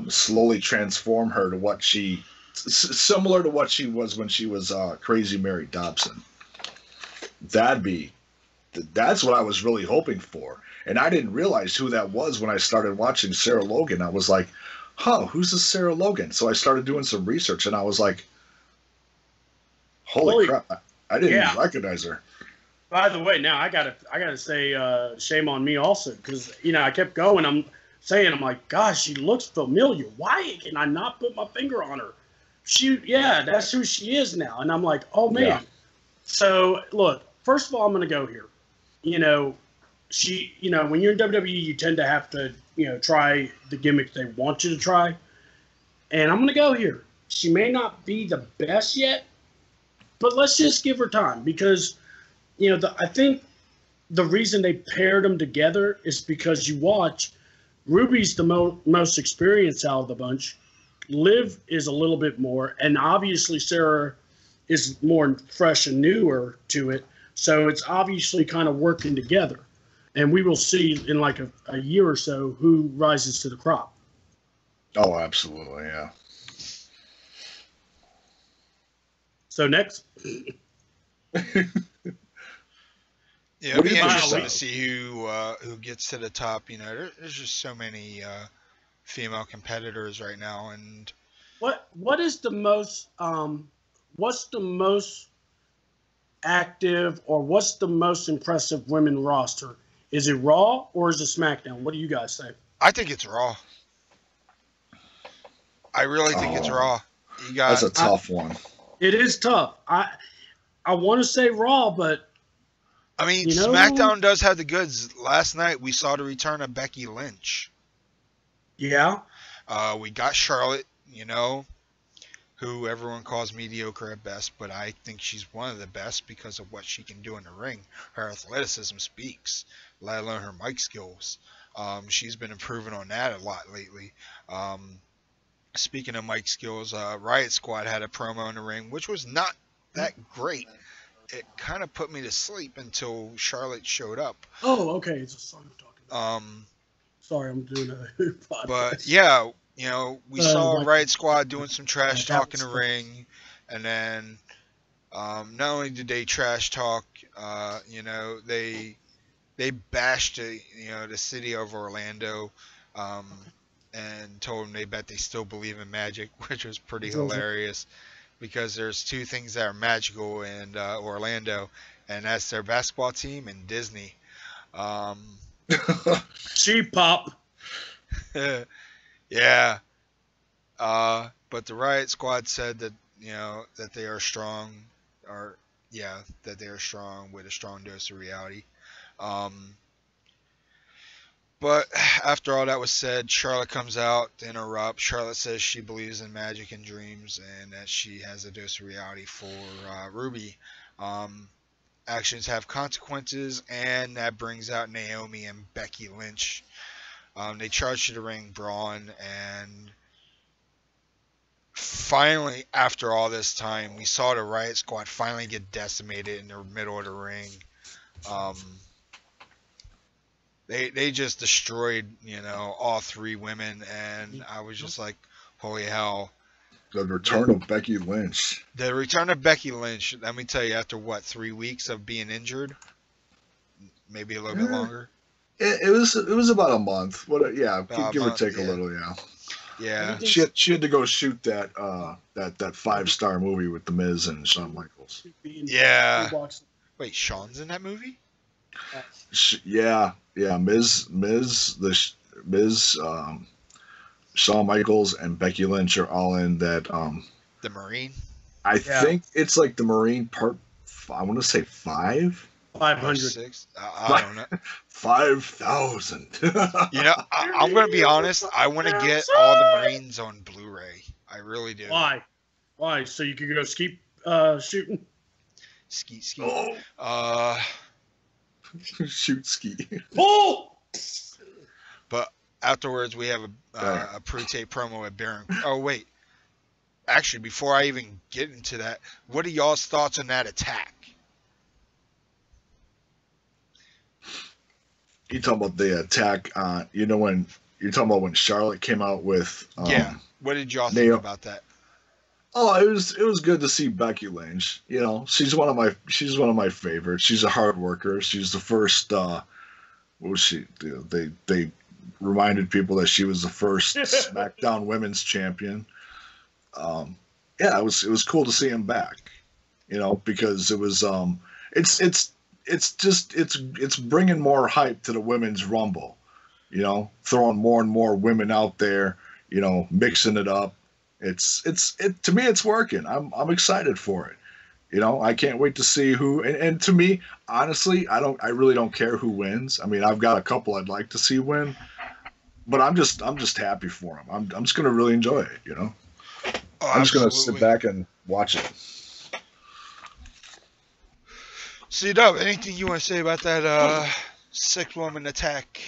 Slowly transform her to what similar to what she was when she was Crazy Mary Dobson. That's what I was really hoping for. And I didn't realize who that was when I started watching Sarah Logan. I was like, huh, who's this Sarah Logan? So I started doing some research and I was like, holy crap, I didn't even recognize her. By the way, now I gotta say, shame on me also, because I kept going. I'm like, gosh, she looks familiar. Why can I not put my finger on her? That's who she is now. And I'm like, oh man. Yeah. So look, first of all, I'm gonna go here. When you're in WWE, you tend to have to, try the gimmick they want you to try. And I'm going to go here. She may not be the best yet, but let's just give her time because, I think the reason they paired them together is because you watch Ruby's the most experienced out of the bunch. Liv is a little bit more, and obviously Sarah is more fresh and newer to it. So it's obviously kind of working together. And we will see in like a year or so who rises to the crop. Oh, absolutely, yeah. Yeah, So next. it'll be interesting to see who gets to the top. There's just so many female competitors right now, and what is the most what's the most active or what's the most impressive women roster? Is it Raw or is it SmackDown? What do you guys say? I think it's Raw. I really think it's Raw. That's a tough one. It is tough. I want to say Raw, but I mean, SmackDown does have the goods. Last night we saw the return of Becky Lynch. Yeah. We got Charlotte, who everyone calls mediocre at best, but I think she's one of the best because of what she can do in the ring. Her athleticism speaks, let alone her mic skills. She's been improving on that a lot lately. Speaking of Mike Skills, Riot Squad had a promo in the ring, which was not that great. It kind of put me to sleep until Charlotte showed up. Oh, okay. It's a song I'm talking about. Um, Sorry, I'm doing a podcast. but yeah, you know, we saw like- Riot Squad doing some trash Yeah, talk in that the was ring, and then not only did they trash talk, you know, they bashed the city of Orlando, and told them they bet they still believe in magic, which was pretty hilarious, because there's two things that are magical in Orlando, and that's their basketball team and Disney. Cheap pop. Yeah. But the Riot Squad said that, you know, that they are strong, that they are strong with a strong dose of reality. But after all that was said, Charlotte comes out to interrupt. Charlotte says she believes in magic and dreams, and that she has a dose of reality for Ruby. Actions have consequences, and that brings out Naomi and Becky Lynch. They charge to the ring, Braun, and finally, after all this time, we saw the Riot Squad finally get decimated in the middle of the ring. They just destroyed, you know, all three women, and I was just like, holy hell. The return of Becky Lynch. The return of Becky Lynch, let me tell you, after what, 3 weeks of being injured? Maybe a little bit longer? It was about a month. Give or take yeah. a little, yeah. Yeah. She had to go shoot that 5-star movie with The Miz and Shawn Michaels. Yeah. Wait, Shawn's in that movie? Yeah, Miz, Shawn Michaels, and Becky Lynch are all in that. The Marine. I think it's like the Marine part. I want to say 5. 500. 6. I don't know. 5,000. You know, I'm going to be honest. I want to get all the Marines on Blu-ray. I really do. Why? So you could go ski shooting? Ski. Oh. Shoot ski. Pull! But afterwards, we have a pre-tape promo at Baron. Oh, wait. Actually, before I even get into that, what are y'all's thoughts on that attack? You talking about the attack? You know, when you're talking about when Charlotte came out with. What did y'all think about that? Oh, it was good to see Becky Lynch. You know, she's one of my favorites. She's a hard worker. She's the first. What was she? They reminded people that she was the first Smackdown Women's Champion. It was cool to see him back. You know, because it was it's bringing more hype to the Women's Rumble. You know, throwing more and more women out there. You know, mixing it up. To me, it's working. I'm excited for it. You know, I can't wait to see who. And to me, honestly, I really don't care who wins. I mean, I've got a couple I'd like to see win, but I'm just happy for them. I'm just gonna really enjoy it. You know, I'm just gonna sit back and watch it. See, Dub, anything you want to say about that 6-woman attack?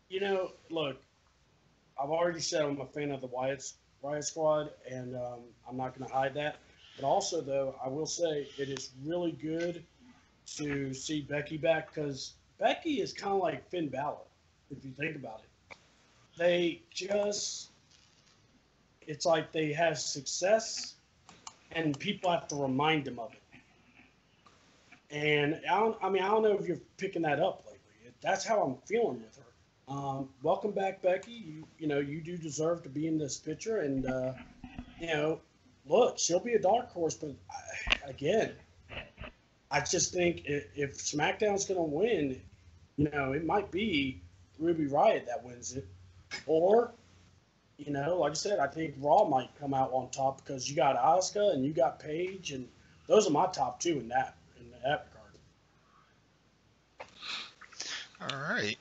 You know, look, I've already said I'm a fan of the Riot Squad, and I'm not going to hide that. But also, though, I will say it is really good to see Becky back, because Becky is kind of like Finn Balor, if you think about it. It's like they have success, and people have to remind them of it. And I don't know if you're picking that up lately. That's how I'm feeling with her. Welcome back, Becky. You do deserve to be in this picture, and look, she'll be a dark horse. But again, I just think if SmackDown's going to win, it might be Ruby Riott that wins it, or like I said, I think Raw might come out on top because you got Asuka and you got Paige, and those are my top 2 in that regard. All right.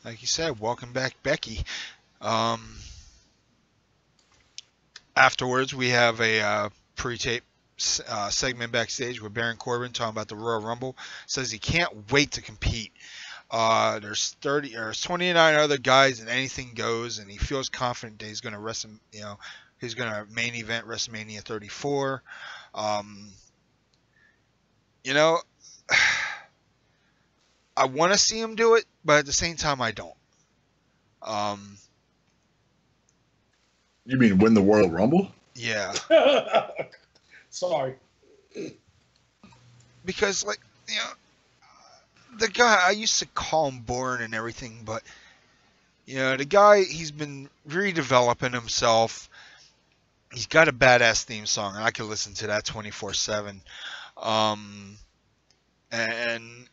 Like you said, welcome back, Becky. Afterwards, we have a pre-tape segment backstage with Baron Corbin talking about the Royal Rumble. Says he can't wait to compete. There's 29 other guys, and anything goes. And he feels confident that he's going to he's going to main event WrestleMania 34. You know, I want to see him do it, but at the same time, I don't. You mean win the Royal Rumble? Yeah. Sorry. Because, like, you know, the guy, I used to call him boring and everything, but, you know, the guy, he's been redeveloping himself. He's got a badass theme song, and I could listen to that 24/7. And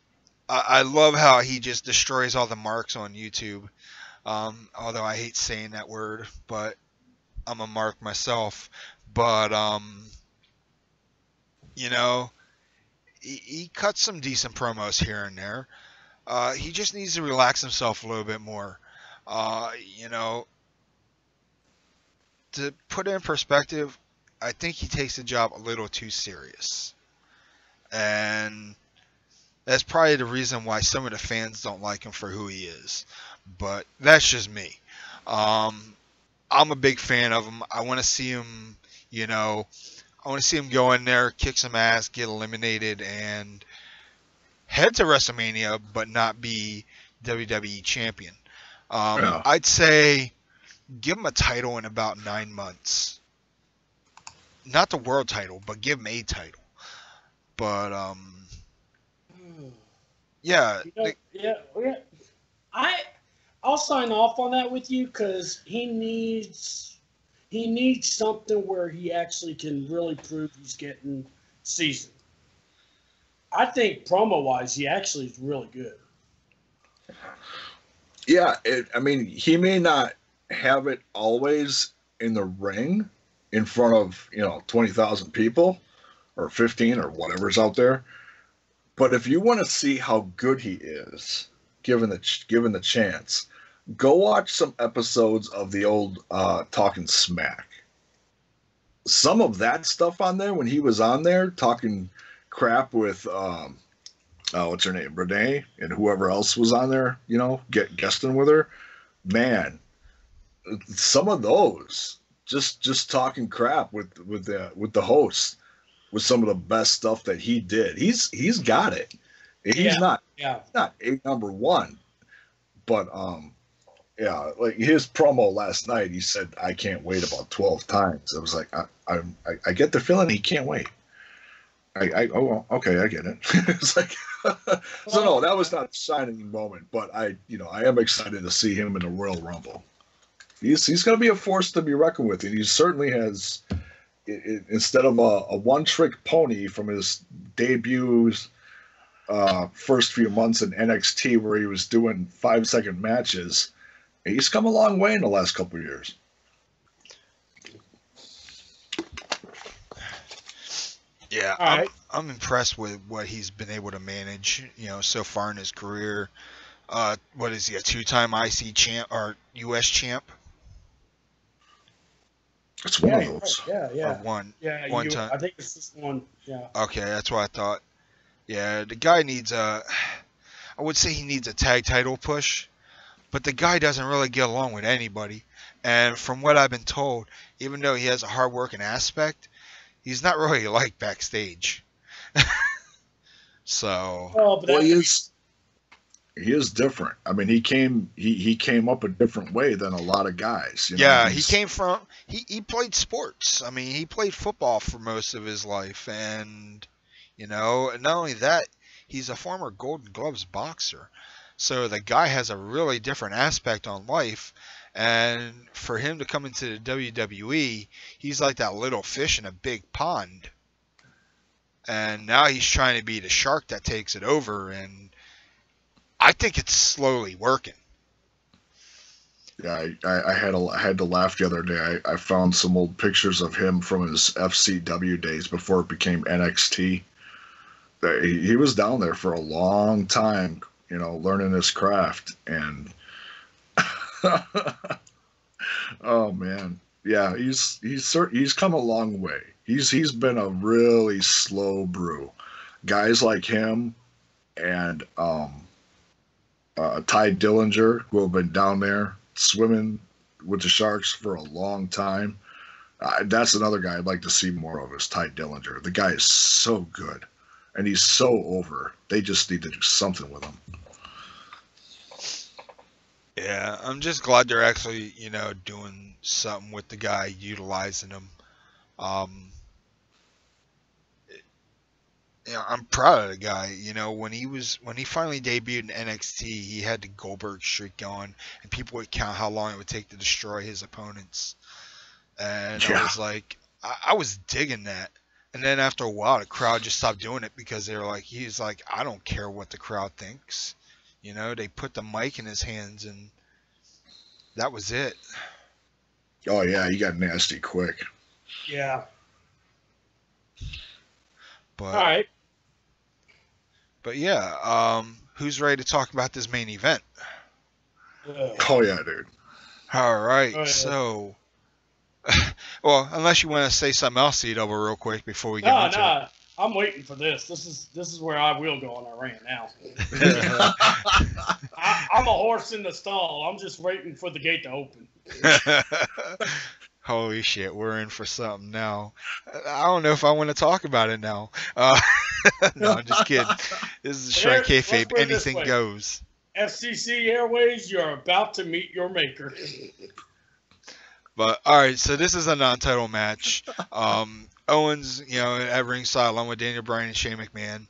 I love how he just destroys all the marks on YouTube. Although I hate saying that word, but I'm a mark myself. But, you know, he cuts some decent promos here and there. He just needs to relax himself a little bit more. You know, to put it in perspective, I think he takes the job a little too serious. And that's probably the reason why some of the fans don't like him for who he is. But that's just me. I'm a big fan of him. I want to see him, you know, I want to see him go in there, kick some ass, get eliminated, and head to WrestleMania, but not be WWE champion. Yeah. I'd say give him a title in about 9 months. Not the world title, but give him a title. But, yeah. I'll sign off on that with you because he needs something where he actually can really prove he's getting seasoned. I think promo wise, he actually is really good. Yeah, I mean, he may not have it always in the ring in front of 20,000 people or 15 or whatever's out there. But if you want to see how good he is, given the chance, go watch some episodes of the old Talking Smack. Some of that stuff on there, when he was on there talking crap with what's her name, Renee, and whoever else was on there, guesting with her, man, some of those just talking crap with the host was some of the best stuff that he did. He's got it. He's not a number one, but yeah, like his promo last night, he said, "I can't wait" about 12 times. I was like, I get the feeling he can't wait. Okay, I get it. It's like, so no, that was not a shining moment, but I am excited to see him in the Royal Rumble. He's going to be a force to be reckoned with, and he certainly has. Instead of a one-trick pony from his debuts, first few months in NXT, where he was doing 5-second matches, he's come a long way in the last couple of years. Yeah, I'm impressed with what he's been able to manage, so far in his career. What is he, a 2-time IC champ or US champ? It's one of those. Yeah. Or one time. I think it's just one. Yeah. Okay, that's what I thought. Yeah, the guy needs I would say he needs a tag title push, but the guy doesn't really get along with anybody. And from what I've been told, even though he has a hard-working aspect, he's not really liked backstage. So. He is different. I mean, he came up a different way than a lot of guys. Yeah, he came from he played sports. I mean, he played football for most of his life, and not only that, he's a former Golden Gloves boxer. So the guy has a really different aspect on life, and for him to come into the WWE, he's like that little fish in a big pond. And now he's trying to be the shark that takes it over, and I think it's slowly working. Yeah, I had to laugh the other day. I found some old pictures of him from his FCW days before it became NXT. He was down there for a long time, learning his craft. And oh man, yeah, he's come a long way. He's been a really slow brew. Guys like him and Ty Dillinger, who have been down there swimming with the sharks for a long time. That's another guy I'd like to see more of, is Ty Dillinger. The guy is so good, and he's so over. They just need to do something with him. Yeah, I'm just glad they're actually, doing something with the guy, utilizing him. I'm proud of the guy. When he finally debuted in NXT, he had the Goldberg streak going, and people would count how long it would take to destroy his opponents. And I was like, I was digging that. And then after a while, the crowd just stopped doing it because they were like, he's like, I don't care what the crowd thinks. They put the mic in his hands, and that was it. Oh yeah, he got nasty quick. Yeah. But, all right. But yeah, who's ready to talk about this main event? Oh yeah, dude. All right, so, well, unless you want to say something else, C-Double, real quick before we get into it. I'm waiting for this. This is where I will go on a rant now. I'm a horse in the stall. I'm just waiting for the gate to open. Holy shit, we're in for something now. I don't know if I want to talk about it now. No, I'm just kidding. This is Shrine Kayfabe. Anything goes. FCC Airways, you're about to meet your maker. But, all right, so this is a non-title match. Owens, at ringside along with Daniel Bryan and Shane McMahon.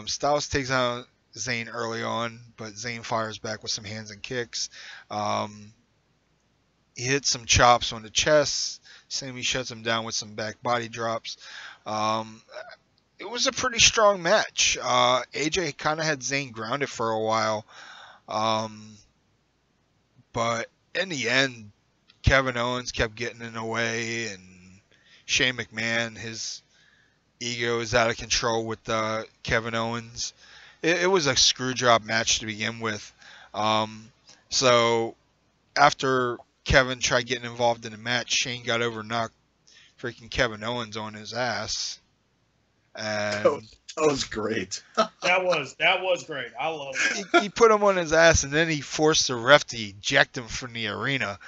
Styles takes out Zayn early on, but Zayn fires back with some hands and kicks. He hits some chops on the chest. Sammy shuts him down with some back body drops. It was a pretty strong match. AJ kind of had Zayn grounded for a while. But in the end, Kevin Owens kept getting in the way, and Shane McMahon, his ego is out of control with Kevin Owens. It was a screw job match to begin with. So after Kevin tried getting involved in the match, Shane got over and knocked freaking Kevin Owens on his ass. And that was great. That was great. I love it. He put him on his ass, and then he forced the ref to eject him from the arena.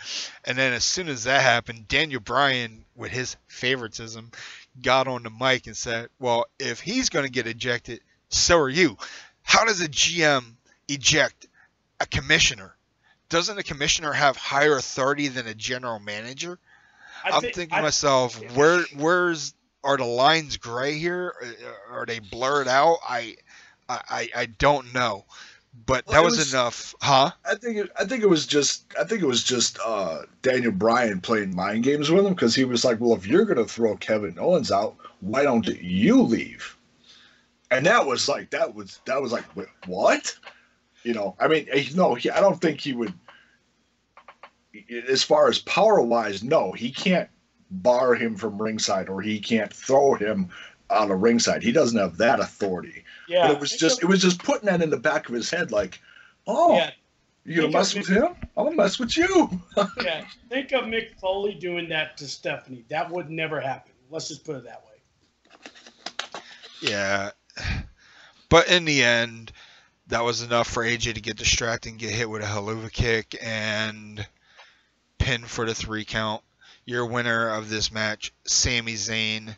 And then as soon as that happened, Daniel Bryan, with his favoritism, got on the mic and said, well, if he's going to get ejected, so are you. How does a GM eject a commissioner? Doesn't a commissioner have higher authority than a general manager? I'm thinking to myself, where's are the lines gray here? Are they blurred out? I don't know, but that was enough, huh? I think it was just Daniel Bryan playing mind games with him, because he was like, well, if you're gonna throw Kevin Owens out, why don't you leave? And that was like wait, what? I mean, no, I don't think he would. As far as power wise, no, he can't bar him from ringside, or he can't throw him out of ringside. He doesn't have that authority. Yeah, but it was just putting that in the back of his head, like, oh, yeah, you gonna mess with him? I'm gonna mess with you. Yeah, think of Mick Foley doing that to Stephanie. That would never happen. Let's just put it that way. Yeah, but in the end, that was enough for AJ to get distracted and get hit with a haluva kick and pin for the 3 count. Your winner of this match, Sami Zayn.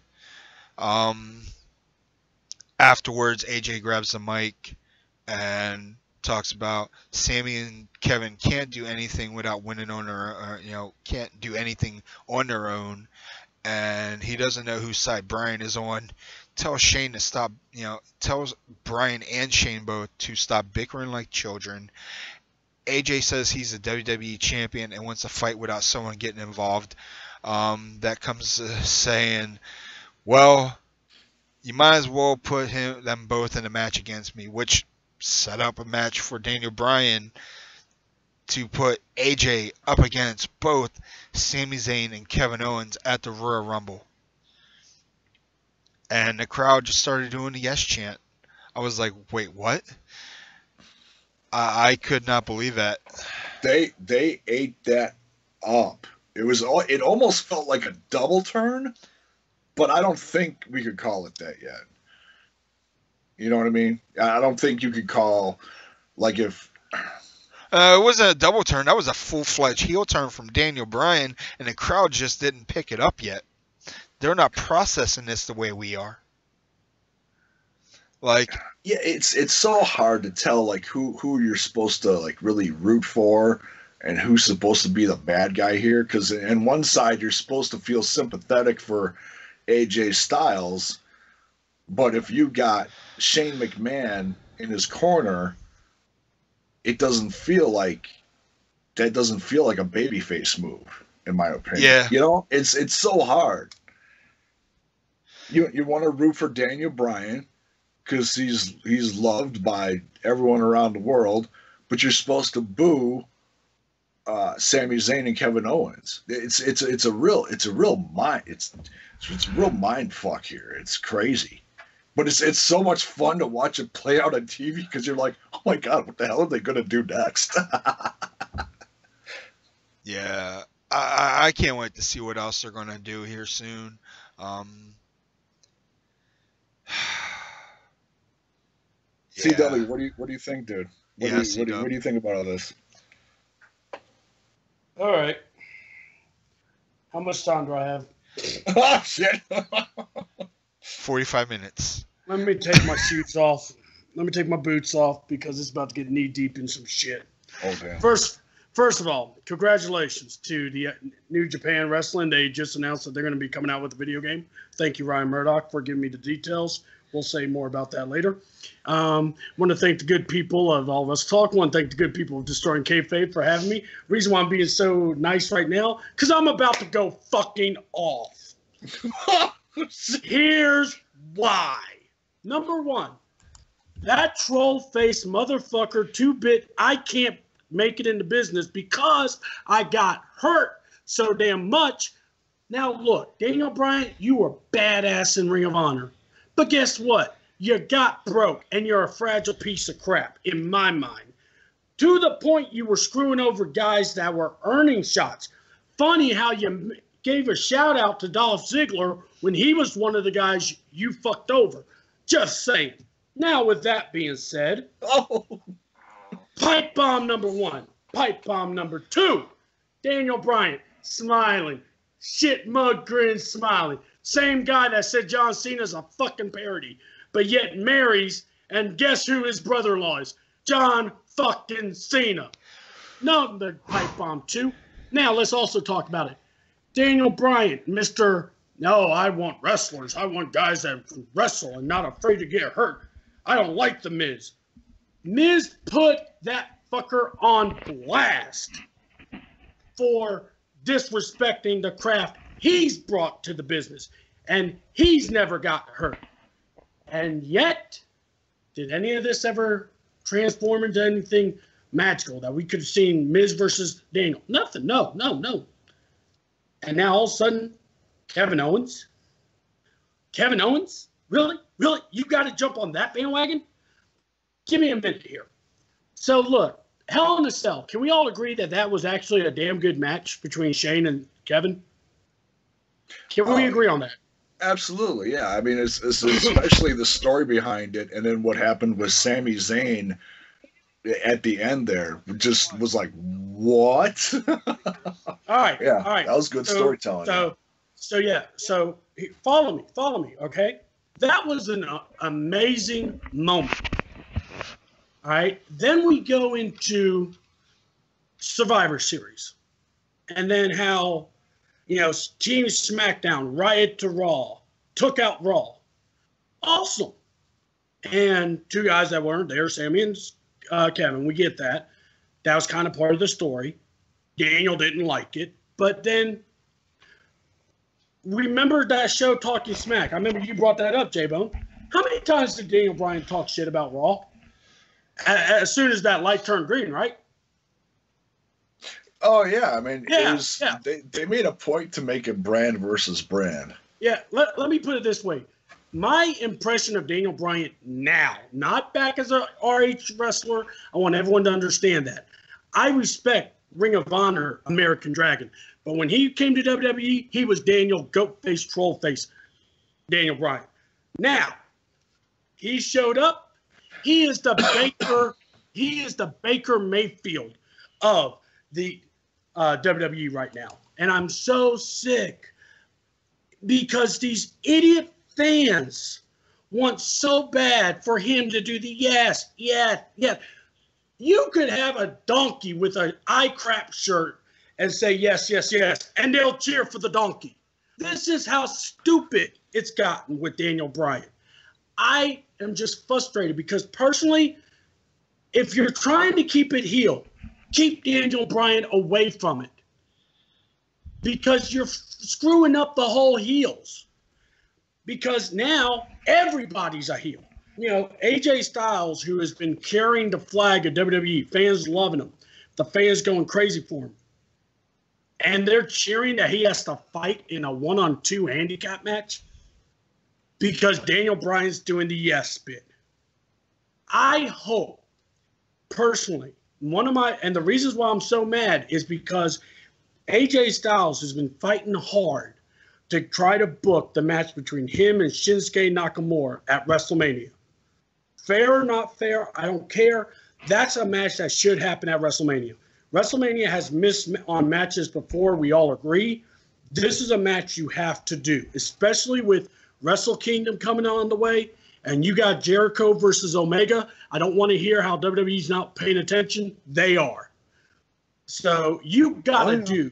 Afterwards, AJ grabs the mic and talks about Sami and Kevin can't do anything without winning on their, can't do anything on their own, and he doesn't know whose side Bryan is on. Tells Shane to stop, tells Bryan and Shane both to stop bickering like children. AJ says he's a WWE champion and wants to fight without someone getting involved. That comes to saying, well, you might as well put them both in a match against me, which set up a match for Daniel Bryan to put AJ up against both Sami Zayn and Kevin Owens at the Royal Rumble. And the crowd just started doing the yes chant. I was like, wait, what? I could not believe that. They ate that up. It almost felt like a double turn, but I don't think we could call it that yet. You know what I mean? I don't think you could call, like, if It wasn't a double turn. That was a full-fledged heel turn from Daniel Bryan, and the crowd just didn't pick it up yet. They're not processing this the way we are. Like, yeah, it's so hard to tell like who you're supposed to like really root for and who's supposed to be the bad guy here. Because on one side you're supposed to feel sympathetic for AJ Styles, but if you got Shane McMahon in his corner, it doesn't feel like a babyface move, in my opinion. Yeah. You know, it's so hard. You want to root for Daniel Bryan because he's loved by everyone around the world, but you're supposed to boo Sami Zayn and Kevin Owens. It's a real mind fuck here. It's crazy. But it's so much fun to watch it play out on TV because you're like, oh my God, what the hell are they going to do next? yeah, I can't wait to see what else they're going to do here soon. CW, what do you think, dude? What do you think about all this? All right. How much time do I have? Oh, shit. 45 minutes. Let me take my shoes off. Let me take my boots off because it's about to get knee deep in some shit. Oh, damn. First of all, congratulations to the New Japan Wrestling. They just announced that they're going to be coming out with a video game. Thank you, Ryan Murdoch, for giving me the details. We'll say more about that later. Want to thank the good people of All of Us Talk. Want to thank the good people of Destroying Kayfabe for having me. Reason why I'm being so nice right now, because I'm about to go fucking off. Here's why. Number one, that troll-faced motherfucker, 2-bit, I can't make it into business because I got hurt so damn much. Now look, Daniel Bryan, you were badass in Ring of Honor. But guess what? You got broke, and you're a fragile piece of crap, in my mind. To the point you were screwing over guys that were earning shots. Funny how you gave a shout-out to Dolph Ziggler when he was one of the guys you fucked over. Just saying. Now, with that being said, pipe bomb number one. Pipe bomb number two. Daniel Bryan, smiling. Shit mug grin, smiling. Same guy that said John Cena's a fucking parody, but yet marries, and guess who his brother-in-law is? John fucking Cena. No, the pipe bomb too. Now let's also talk about it. Daniel Bryan, no, I want wrestlers. I want guys that can wrestle and not afraid to get hurt. I don't like the Miz. Miz put that fucker on blast for disrespecting the craft he's brought to the business, and he's never got hurt. And yet, did any of this ever transform into anything magical that we could have seen Miz versus Daniel? Nothing. No. And now all of a sudden, Kevin Owens? Really? You got to jump on that bandwagon? Give me a minute here. So look, Hell in a Cell. Can we all agree that was actually a damn good match between Shane and Kevin? Can we agree on that? Absolutely, yeah. I mean, it's especially the story behind it, and then what happened with Sami Zayn at the end there just was like, what? All right. Yeah, all right. That was good storytelling. So follow me, okay? That was an amazing moment. All right. Then we go into Survivor Series, and then how, Team Smackdown, Riot to Raw, took out Raw. Awesome. And two guys that weren't there, Sammy and Kevin, we get that. That was kind of part of the story. Daniel didn't like it. But then, remember that show Talking Smack? I remember you brought that up, J-Bone. How many times did Daniel Bryan talk shit about Raw? As soon as that light turned green, right? Oh, yeah. I mean, they made a point to make it brand versus brand. Yeah, let me put it this way. My impression of Daniel Bryan now, not back as a RH wrestler, I want everyone to understand that. I respect Ring of Honor, American Dragon. But when he came to WWE, he was Daniel Goat Face, Troll Face, Daniel Bryan. Now, he showed up. He is the Baker He is the Baker Mayfield of the WWE right now. And I'm so sick because these idiot fans want so bad for him to do the yes. You could have a donkey with an eye crap shirt and say yes, and they'll cheer for the donkey. This is how stupid it's gotten with Daniel Bryan. I am just frustrated because personally, if you're trying to keep it heel, keep Daniel Bryan away from it because you're screwing up the whole heels. Because now everybody's a heel. You know, AJ Styles, who has been carrying the flag of WWE, fans loving him, the fans going crazy for him. And they're cheering that he has to fight in a 1-on-2 handicap match because Daniel Bryan's doing the yes bit. I hope, personally, and the reasons why I'm so mad is because AJ Styles has been fighting hard to try to book the match between him and Shinsuke Nakamura at WrestleMania. Fair or not fair, I don't care. That's a match that should happen at WrestleMania. WrestleMania has missed on matches before, we all agree. This is a match you have to do, especially with Wrestle Kingdom coming on the way, and you got Jericho versus Omega. I don't want to hear how WWE's not paying attention. They are. So you gotta do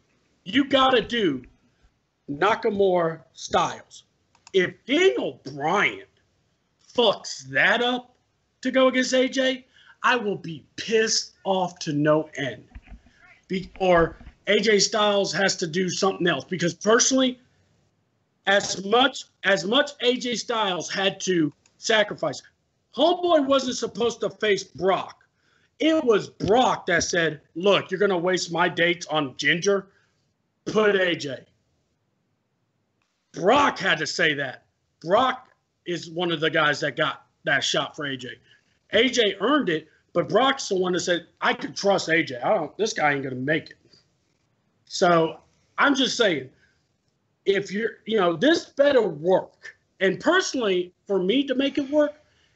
Nakamura Styles. If Daniel Bryan fucks that up to go against AJ, I will be pissed off to no end. Or AJ Styles has to do something else. Because personally, as much AJ Styles had to sacrifice, Homeboy wasn't supposed to face Brock. It was Brock that said, look, you're going to waste my dates on Ginger? Put AJ. Brock had to say that. Brock is one of the guys that got that shot for AJ. AJ earned it, but Brock's the one that said, I could trust AJ. This guy ain't going to make it. So I'm just saying, if this better work. And personally, for me to make it work,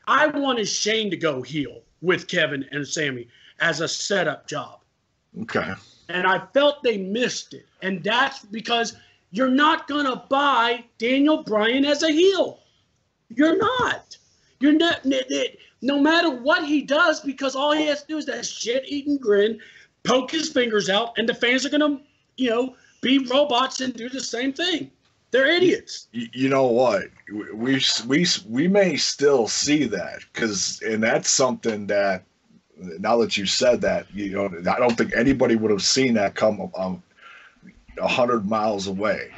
I wanted Shane to go heel with Kevin and Sammy as a setup job. Okay. And I felt they missed it. And that's because you're not going to buy Daniel Bryan as a heel. You're not. You're not. No matter what he does, because all he has to do is that shit-eating grin, poke his fingers out, and the fans are going to, be robots and do the same thing. They're idiots. You know what? We may still see that and that's something that, now that you said that, I don't think anybody would have seen that come 100 miles away.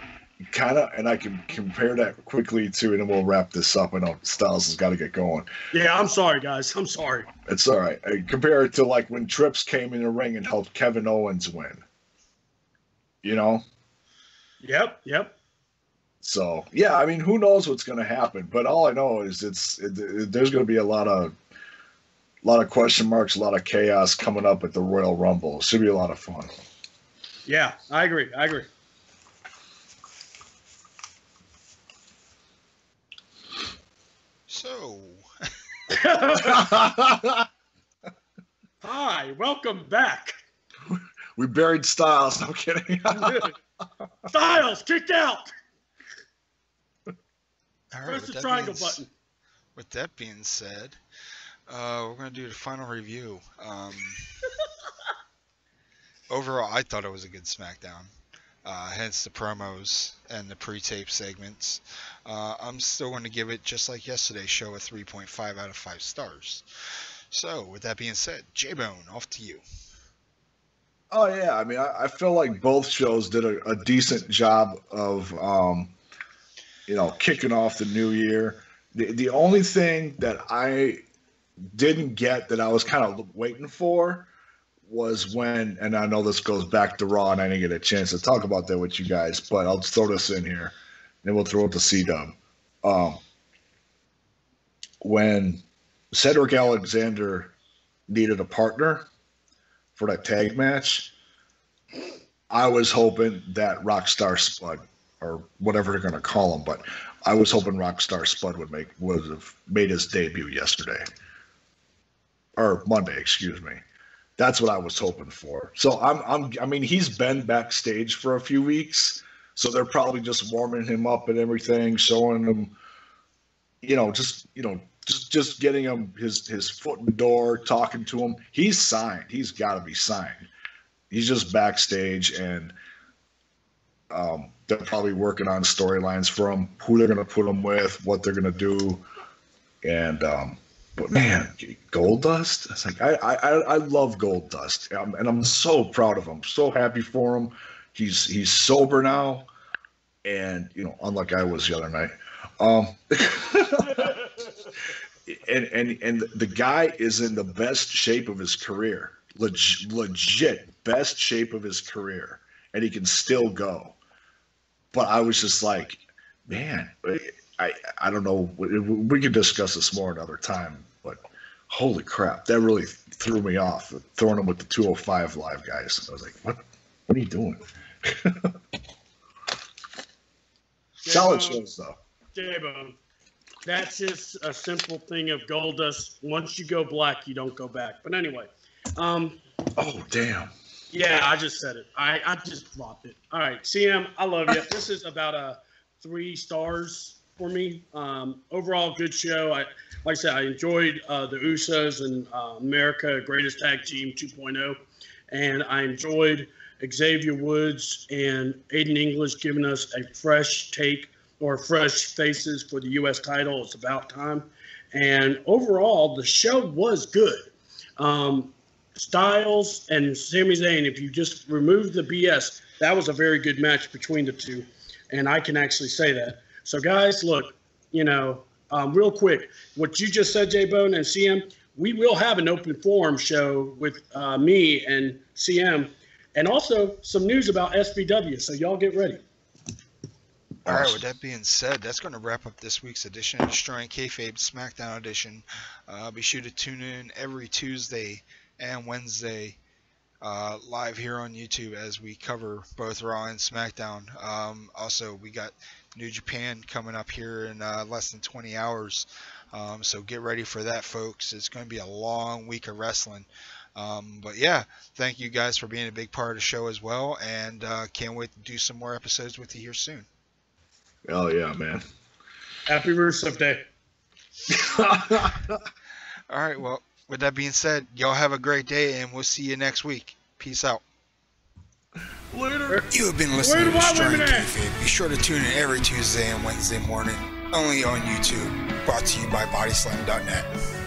And I can compare that quickly to, and then we'll wrap this up. I know Styles has got to get going. Yeah, I'm sorry, guys. I'm sorry. It's all right. I compare it to like when Trips came in the ring and helped Kevin Owens win. Yep. So, yeah, I mean, who knows what's going to happen? But all I know is there's going to be a lot of question marks, a lot of chaos coming up at the Royal Rumble. It should be a lot of fun. Yeah, I agree. So. Hi, welcome back. We buried Styles. No kidding. Styles kicked out. All right, press the triangle button. With that being said, we're going to do the final review. Overall, I thought it was a good SmackDown. Hence the promos and the pre-tape segments. I'm still going to give it, just like yesterday's show, a 3.5 out of 5 stars. So, with that being said, J-Bone, off to you. Oh, yeah. I mean, I feel like both shows did a decent job of, kicking off the new year. The only thing that I didn't get that I was kind of waiting for was when, and I know this goes back to Raw, and I didn't get a chance to talk about that with you guys, but I'll throw this in here, and then we'll throw it to C-Dub. When Cedric Alexander needed a partner for that tag match, I was hoping that Rockstar Spud, or whatever they're going to call him, but I was hoping Rockstar Spud would have made his debut yesterday. or Monday, excuse me. That's what I was hoping for. So I mean, he's been backstage for a few weeks, so they're probably just warming him up and everything, showing him, just getting him his foot in the door, talking to him. He's signed. He's got to be signed. He's just backstage, and they're probably working on storylines for him, who they're going to put him with, what they're going to do, and but man, Goldust. It's like I love Goldust, and I'm so proud of him. So happy for him. He's sober now, and unlike I was the other night. And the guy is in the best shape of his career, legit best shape of his career, and he can still go. But I was just like, man, I don't know. We could discuss this more another time, but holy crap, that really threw me off. Throwing him with the 205 Live guys. I was like, what are you doing? Solid shows, though. J-Bone, that's just a simple thing of Goldust. Once you go black, you don't go back. But anyway. Oh, damn. Yeah, I just said it. I just dropped it. All right, CM, I love you. This is about 3 stars for me. Overall, good show. Like I said, I enjoyed the Usos and America Greatest Tag Team 2.0. And I enjoyed Xavier Woods and Aiden English giving us a fresh take or fresh faces for the U.S. title. It's about time. And overall, the show was good. Styles and Sami Zayn, if you just remove the BS, that was a very good match between the two. And I can actually say that. So, guys, look, real quick, what you just said, J-Bone and CM, we will have an open forum show with me and CM, and also some news about SVW. So y'all get ready. All right, with that being said, that's going to wrap up this week's edition of Destroying Kayfabe Smackdown edition. Be sure to tune in every Tuesday and Wednesday live here on YouTube as we cover both Raw and SmackDown. Also, we got New Japan coming up here in less than 20 hours. So get ready for that, folks. It's going to be a long week of wrestling. But yeah, thank you guys for being a big part of the show as well. And can't wait to do some more episodes with you here soon. Oh, yeah, man. Happy Rusev Day. All right, well, with that being said, y'all have a great day, and we'll see you next week. Peace out. Later. You have been listening to Destroying Kayfabe. Be sure to tune in every Tuesday and Wednesday morning, only on YouTube. Brought to you by BodySlam.net.